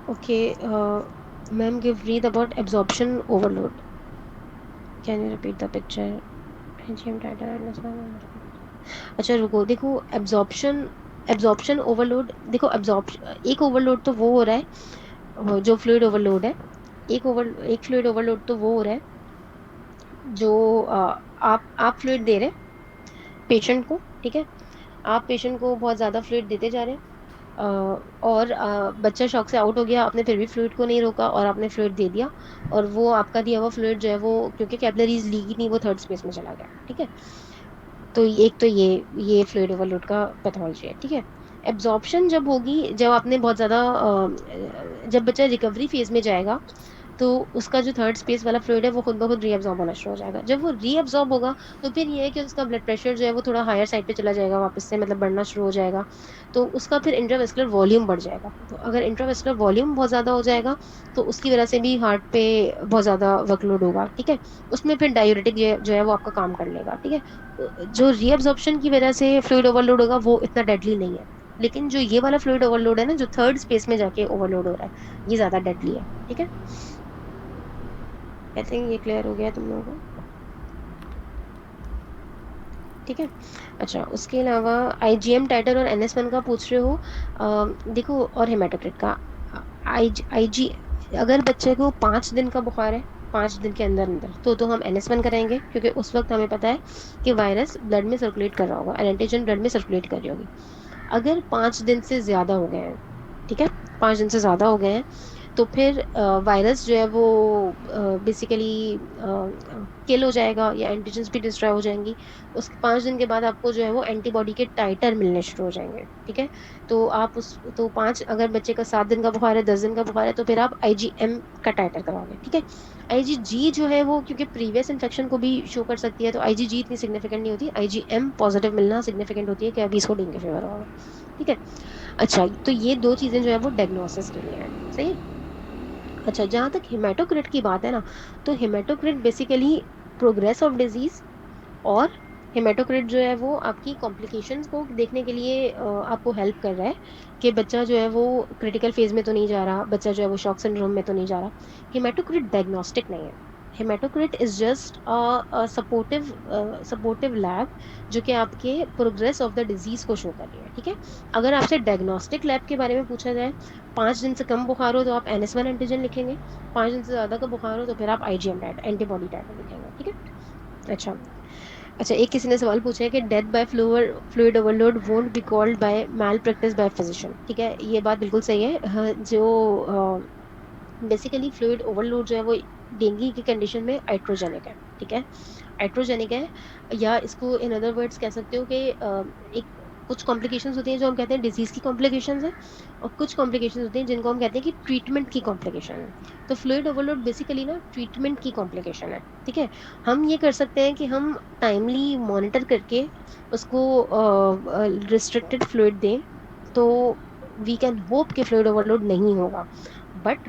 Okay, ma'am give read about absorption overload, can you repeat the picture. अच्छा रुको, देखो एब्जॉर्प्शन एब्जॉर्प्शन ओवरलोड, देखो एब्जॉर्प्शन एक ओवरलोड तो वो हो रहा है जो फ्लूइड ओवरलोड है। एक फ्लूइड ओवरलोड तो वो हो रहा है जो आप फ्लूइड दे रहे हैं पेशेंट को। ठीक है। आप पेशेंट को बहुत ज़्यादा फ्लूइड देते जा रहे हैं, और बच्चा शॉक से आउट हो गया, आपने फिर भी फ्लूइड को नहीं रोका और आपने फ्लूइड दे दिया, और वो आपका दिया हुआ फ्लूइड जो है वो क्योंकि कैपिलरीज लीक ही नहीं, वो थर्ड स्पेस में चला गया। ठीक है। तो एक तो ये फ्लूइड ओवरलोड का पैथोलॉजी है। ठीक है। एब्जॉर्प्शन जब होगी, जब आपने बहुत ज़्यादा जब बच्चा रिकवरी फेज में जाएगा, तो उसका जो थर्ड स्पेस वाला फ्लूइड है वो खुद ब खुद रीअब्जॉर्ब होना शुरू हो जाएगा। जब वो रीअब्जॉर्ब होगा तो फिर ये है कि उसका ब्लड प्रेशर जो है वो थोड़ा हायर साइड पे चला जाएगा, वापस से मतलब बढ़ना शुरू हो जाएगा। तो उसका फिर इंट्रावेस्कुलर वॉल्यूम बढ़ जाएगा। तो अगर इंट्रावेस्कुलर वॉल्यूम बहुत ज़्यादा हो जाएगा तो उसकी वजह से भी हार्ट पे बहुत ज़्यादा वर्कलोड होगा। ठीक है। उसमें फिर डायूरेटिक जो है वो आपका काम कर लेगा। ठीक है। जो रीअब्जॉर्प्शन की वजह से फ्लूइड ओवरलोड होगा वो इतना डेडली नहीं है, लेकिन जो ये वाला फ्लूइड ओवरलोड है ना, जो थर्ड स्पेस में जाके ओवरलोड हो रहा है, ये ज्यादा डेडली है। ठीक है। आई थिंक ये क्लियर हो गया तुम लोगों को। ठीक है। अच्छा, उसके अलावा आईजीएम टाइटर और एनएस1 का पूछ रहे हो। देखो, और हेमाटोक्रिट का। आई आईजी अगर बच्चे को 5 दिन का बुखार है, 5 दिन के अंदर अंदर, तो हम एनएस1 कराएंगे, क्योंकि उस वक्त हमें पता है कि वायरस ब्लड में सर्कुलेट कर रहा होगा, एंटीजन ब्लड में सर्कुलेट कर रही होगी। अगर 5 दिन से ज्यादा हो गए हैं, ठीक है, 5 दिन से ज्यादा हो गए हैं, तो फिर वायरस जो है वो बेसिकली किल हो जाएगा या एंटीजन्स भी डिस्ट्रॉय हो जाएंगी। उसके 5 दिन के बाद आपको जो है वो एंटीबॉडी के टाइटर मिलने शुरू हो जाएंगे। ठीक है। तो आप उस तो पाँच, अगर बच्चे का 7 दिन का बुखार है, 10 दिन का बुखार है, तो फिर आप आईजीएम का टाइटर कराओगे। ठीक है। आईजीजी जो है वो क्योंकि प्रीवियस इन्फेक्शन को भी शो कर सकती है, तो आईजीजी इतनी सिग्निफिकेंट नहीं होती, आईजीएम पॉजिटिव मिलना सिग्निफिकेंट होती है कि अभी इसको डेंगू फीवर होगा। ठीक है। अच्छा, तो ये दो चीजें जो है वो डायग्नोसिस के लिए है। सही है। अच्छा, जहां तक हेमाटोक्रिट की बात है ना, तो haematocrit basically progress of disease, और हेमाटोक्रिट जो है वो आपकी कॉम्प्लिकेशंस को देखने के लिए आपको हेल्प कर रहा है कि बच्चा जो है वो क्रिटिकल फेज में तो नहीं जा रहा, बच्चा जो है वो शॉक सिंड्रोम में तो नहीं जा रहा। हेमाटोक्रिट डायग्नोस्टिक नहीं है। Haematocrit is just supportive supportive lab जो कि आपके प्रोग्रेस ऑफ द डिजीज को शो कर रही है। ठीक है। अगर आपसे डायग्नोस्टिक लैब के बारे में पूछा जाए, 5 दिन से कम बुखार हो तो आप NS1 एंटीजन लिखेंगे, 5 दिन से ज्यादा का बुखार हो तो फिर आप IgM एंटीबॉडी टाइटर लिखेंगे। ठीक है। अच्छा। अच्छा, एक किसी ने सवाल पूछा है कि death by fluid overload won't be called by malpractice by physician. ठीक है, ये बात बिल्कुल सही है। हाँ, जो बेसिकली फ्लूइड ओवरलोड जो है वो डेंगू की कंडीशन में हाइड्रोजेनिक है। ठीक है। हाइड्रोजेनिक है, या इसको इन अदर वर्ड्स कह सकते हो कि एक कुछ कॉम्प्लिकेशंस होती हैं जो हम कहते हैं डिजीज की कॉम्प्लिकेशंस है, और कुछ कॉम्प्लिकेशंस होती हैं जिनको हम कहते हैं कि ट्रीटमेंट की कॉम्प्लिकेशन है। तो फ्लूइड ओवरलोड बेसिकली ना ट्रीटमेंट की कॉम्प्लिकेशन है। ठीक है। हम ये कर सकते हैं कि हम टाइमली मॉनिटर करके उसको रिस्ट्रिक्टेड फ्लूइड दें, तो वी कैन होप कि फ्लूइड ओवरलोड नहीं होगा। But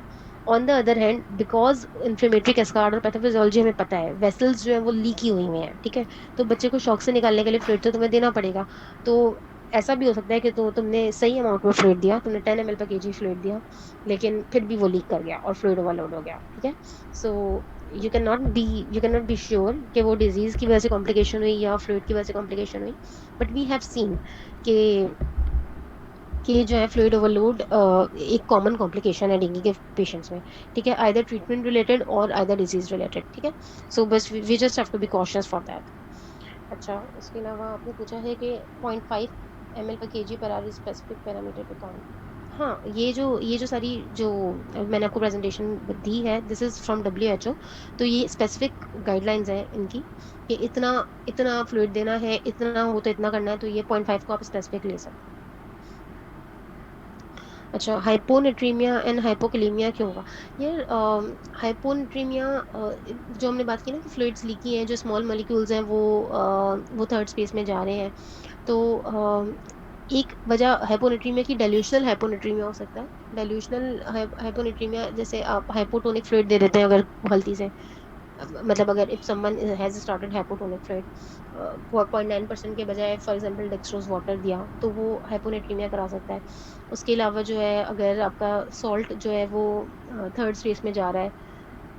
on the other hand, because inflammatory cascade और पैथोफिजियोलॉजी हमें पता है, वेसल्स जो है वो लीकी हुई हुई हैं। ठीक है। तो बच्चे को शॉक से निकालने के लिए फ्लूइड तो तुम्हें देना पड़ेगा। तो ऐसा भी हो सकता है कि तुमने सही अमाउंट में फ्लूइड दिया, तुमने 10 ml पर केजी फ्लूइड दिया, लेकिन फिर भी वो लीक कर गया और फ्लूइड ओवरलोड हो गया। ठीक है। So you can not be sure कि वो डिजीज की वजह से कॉम्प्लिकेशन हुई या फ्लूइड की वजह से कॉम्प्लिकेशन हुई। बट वी हैव सीन कि जो है फ्लूइड ओवरलोड एक कॉमन कॉम्प्लिकेशन है डेंगू के पेशेंट्स में। ठीक है, आइदर ट्रीटमेंट रिलेटेड और आइदर डिजीज रिलेटेड। ठीक है। सो बस we just have to be cautious for that. अच्छा, इसके अलावा आपने पूछा है कि 0.5 ml/kg पर are specific parameter to count. हाँ, ये जो सारी जो मैंने आपको प्रेजेंटेशन दी है, दिस इज फ्रॉम WHO। तो ये स्पेसिफिक गाइडलाइंस हैं इनकी कि इतना इतना फ्लूइड देना है, इतना हो तो इतना करना है, तो ये 0.5 को आप स्पेसिफिक ले सकते हैं। अच्छा, हाइपोनेट्रीमिया एंड हाइपोकैलेमिया क्यों होगा? यार, हाइपोनेट्रीमिया जो हमने बात की ना कि फ्लूइड्स लीकी हैं, जो स्मॉल मॉलिक्यूल्स हैं वो थर्ड स्पेस में जा रहे हैं। तो एक वजह हाइपोनेट्रीमिया की डेल्यूशनल हाइपोनेट्रीमिया हो सकता है। डेल्यूशनल हाइपोनेट्रीमिया, जैसे आप हाइपोटोनिक फ्लूइड दे देते हैं अगर गलती से, मतलब अगर if someone has started hypotonic fluid 4.9% के बजाय फॉर एग्जांपल डेक्सट्रोज वाटर दिया, तो वो हाइपोनेट्रीमिया करा सकता है। उसके अलावा जो है, अगर आपका सॉल्ट जो है वो थर्ड स्पेस में जा रहा है,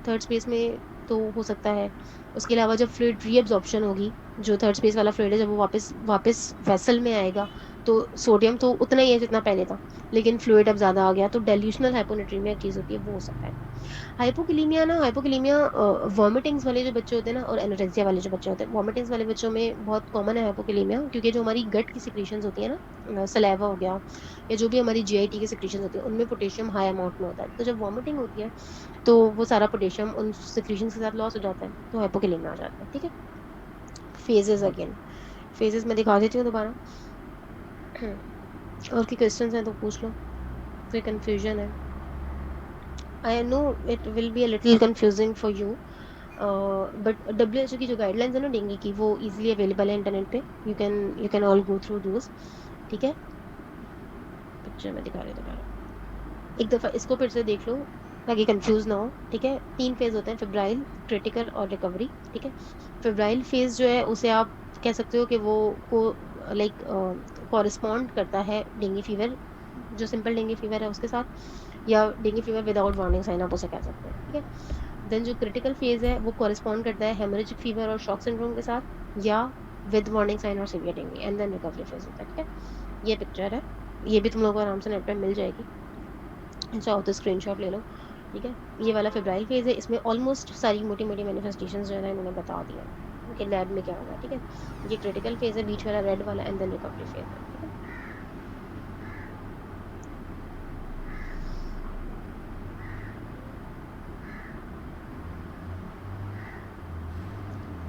थर्ड स्पेस में, तो हो सकता है। उसके अलावा जब फ्लूइड रीअब्जॉर्प्शन होगी, जो थर्ड स्पेस वाला फ्लूइड है, जब वो वापस वापस वेसल में आएगा, तो सोडियम तो उतना ही है जितना पहले था, लेकिन फ्लूइड अब ज्यादा आ गया, तो डेल्यूशनल हाइपोनेट्रीमिया चीज होती है, वो हो सकता है। हाइपोकैलेमिया वॉमिटिंग्स वाले जो बच्चे होते हैं ना, और एनोरेक्सिया वाले जो बच्चे होते हैं, वॉमिटिंग्स वाले बच्चों में बहुत कॉमन है हाइपोकैलेमिया, क्योंकि जो हमारी गट की सिक्रीशंस होती है ना, सलाइवा हो गया, या जो भी हमारी GIT की सिक्रीशंस होती है, उनमें पोटेशियम हाई अमाउंट में होता है। तो जब वॉमिटिंग होती है, तो वो सारा पोटेशियम उन सिक्रीशंस के साथ लॉस हो जाता है, तो हाइपोकैलेमिया आ जाता है। ठीक है। फेजेस अगेन, फेजेस मैं दिखा देती हूँ दोबारा। और की क्वेश्चंस हैं तो पूछ लो, कोई कंफ्यूजन है? I know it will be a little confusing for you, but WHO की जो गाइडलाइंस है ना डेंगू की, वो इजीली अवेलेबल है इंटरनेट पे। You can all go through दोस। ठीक है। पिक्चर में दिखा रही हूँ दोबारा, एक दफा इसको फिर से देख लो ताकि कंफ्यूज ना हो। ठीक है। 3 फेज होते हैं, फेब्राइल, क्रिटिकल और रिकवरी। ठीक है। फेब्राइल फेज जो है उसे आप कह सकते हो कि वो को लाइक कॉरिस्पॉन्ड करता है डेंगू फीवर, जो सिंपल डेंगू फीवर है उसके साथ, या dengue fever without warning sign, आप उसे कह सकते हैं। ठीक है। देन जो क्रिटिकल फेज है वो कॉरिस्पॉन्ड करता है हेमोरेजिक फीवर और शॉक सिंड्रोम के साथ, या विद वार्निंग साइन और severe dengue, and then recovery phase होता है। ठीक है। ये पिक्चर है, ये भी तुम लोगों को आराम से नेट पे मिल जाएगी, चाहो तो स्क्रीनशॉट ले लो। ठीक है। ये वाला फेब्राइल फेज है, इसमें ऑलमोस्ट सारी मोटी मोटी मैनिफेस्टेशंस जो है ना इन्होंने बता दिया कि लैब में क्या होगा। ठीक है। ये क्रिटिकल फेज है, बीच वाला रेड वाला, एंड देन रिकवरी फेज है। ठीक है।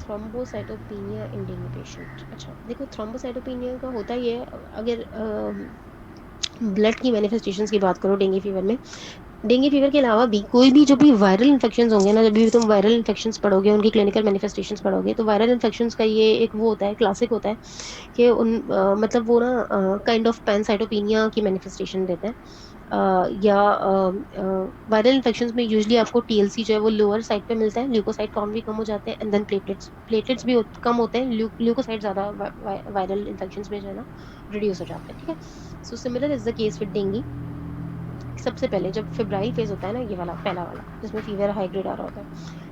थ्रोम्बोसाइटोपेनिया इन डेंगू पेशेंट। अच्छा, देखो थ्रोम्बोसाइटोपेनिया का होता ही है, अगर ब्लड की मैनिफेस्टेशंस की बात करो डेंगू फीवर में, डेंगू फीवर के अलावा भी कोई भी जो भी वायरल इन्फेक्शंस होंगे ना, जब भी तुम वायरल इन्फेक्शंस पढ़ोगे, उनकी क्लिनिकल मैनिफेस्टेशंस पढ़ोगे, तो वायरल इन्फेक्शंस का ये एक वो होता है, क्लासिक होता है कि मतलब वो ना काइंड ऑफ पैनसाइटोपिनिया की मैनिफेस्टेशन देते हैं। या वायरल इन्फेक्शंस में यूजुअली आपको टीएलसी जो है वो लोअर साइड पे मिलता है, ल्यूकोसाइट काउंट भी कम हो जाते हैं, एंड देन प्लेटलेट्स भी कम होते हैं, ल्यूकोसाइट ज्यादा वायरल इन्फेक्शंस में जो है ना रिड्यूस हो जाते हैं, ठीक है। So similar is the case with dengue. सबसे पहले जब फेब्राइल फेज होता है ना, ये वाला पहला वाला जिसमें फीवर हाई ग्रेड आ रहा होता है,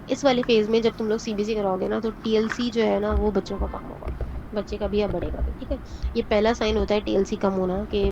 इस वाले फेज में जब तुम लोग सीबीसी कराओगे ना, तो टीएलसी जो है ना वो बच्चों का कम होगा, बच्चे का भी या बड़े का भी, ठीक है। ये पहला साइन होता है टीएलसी कम होना, कि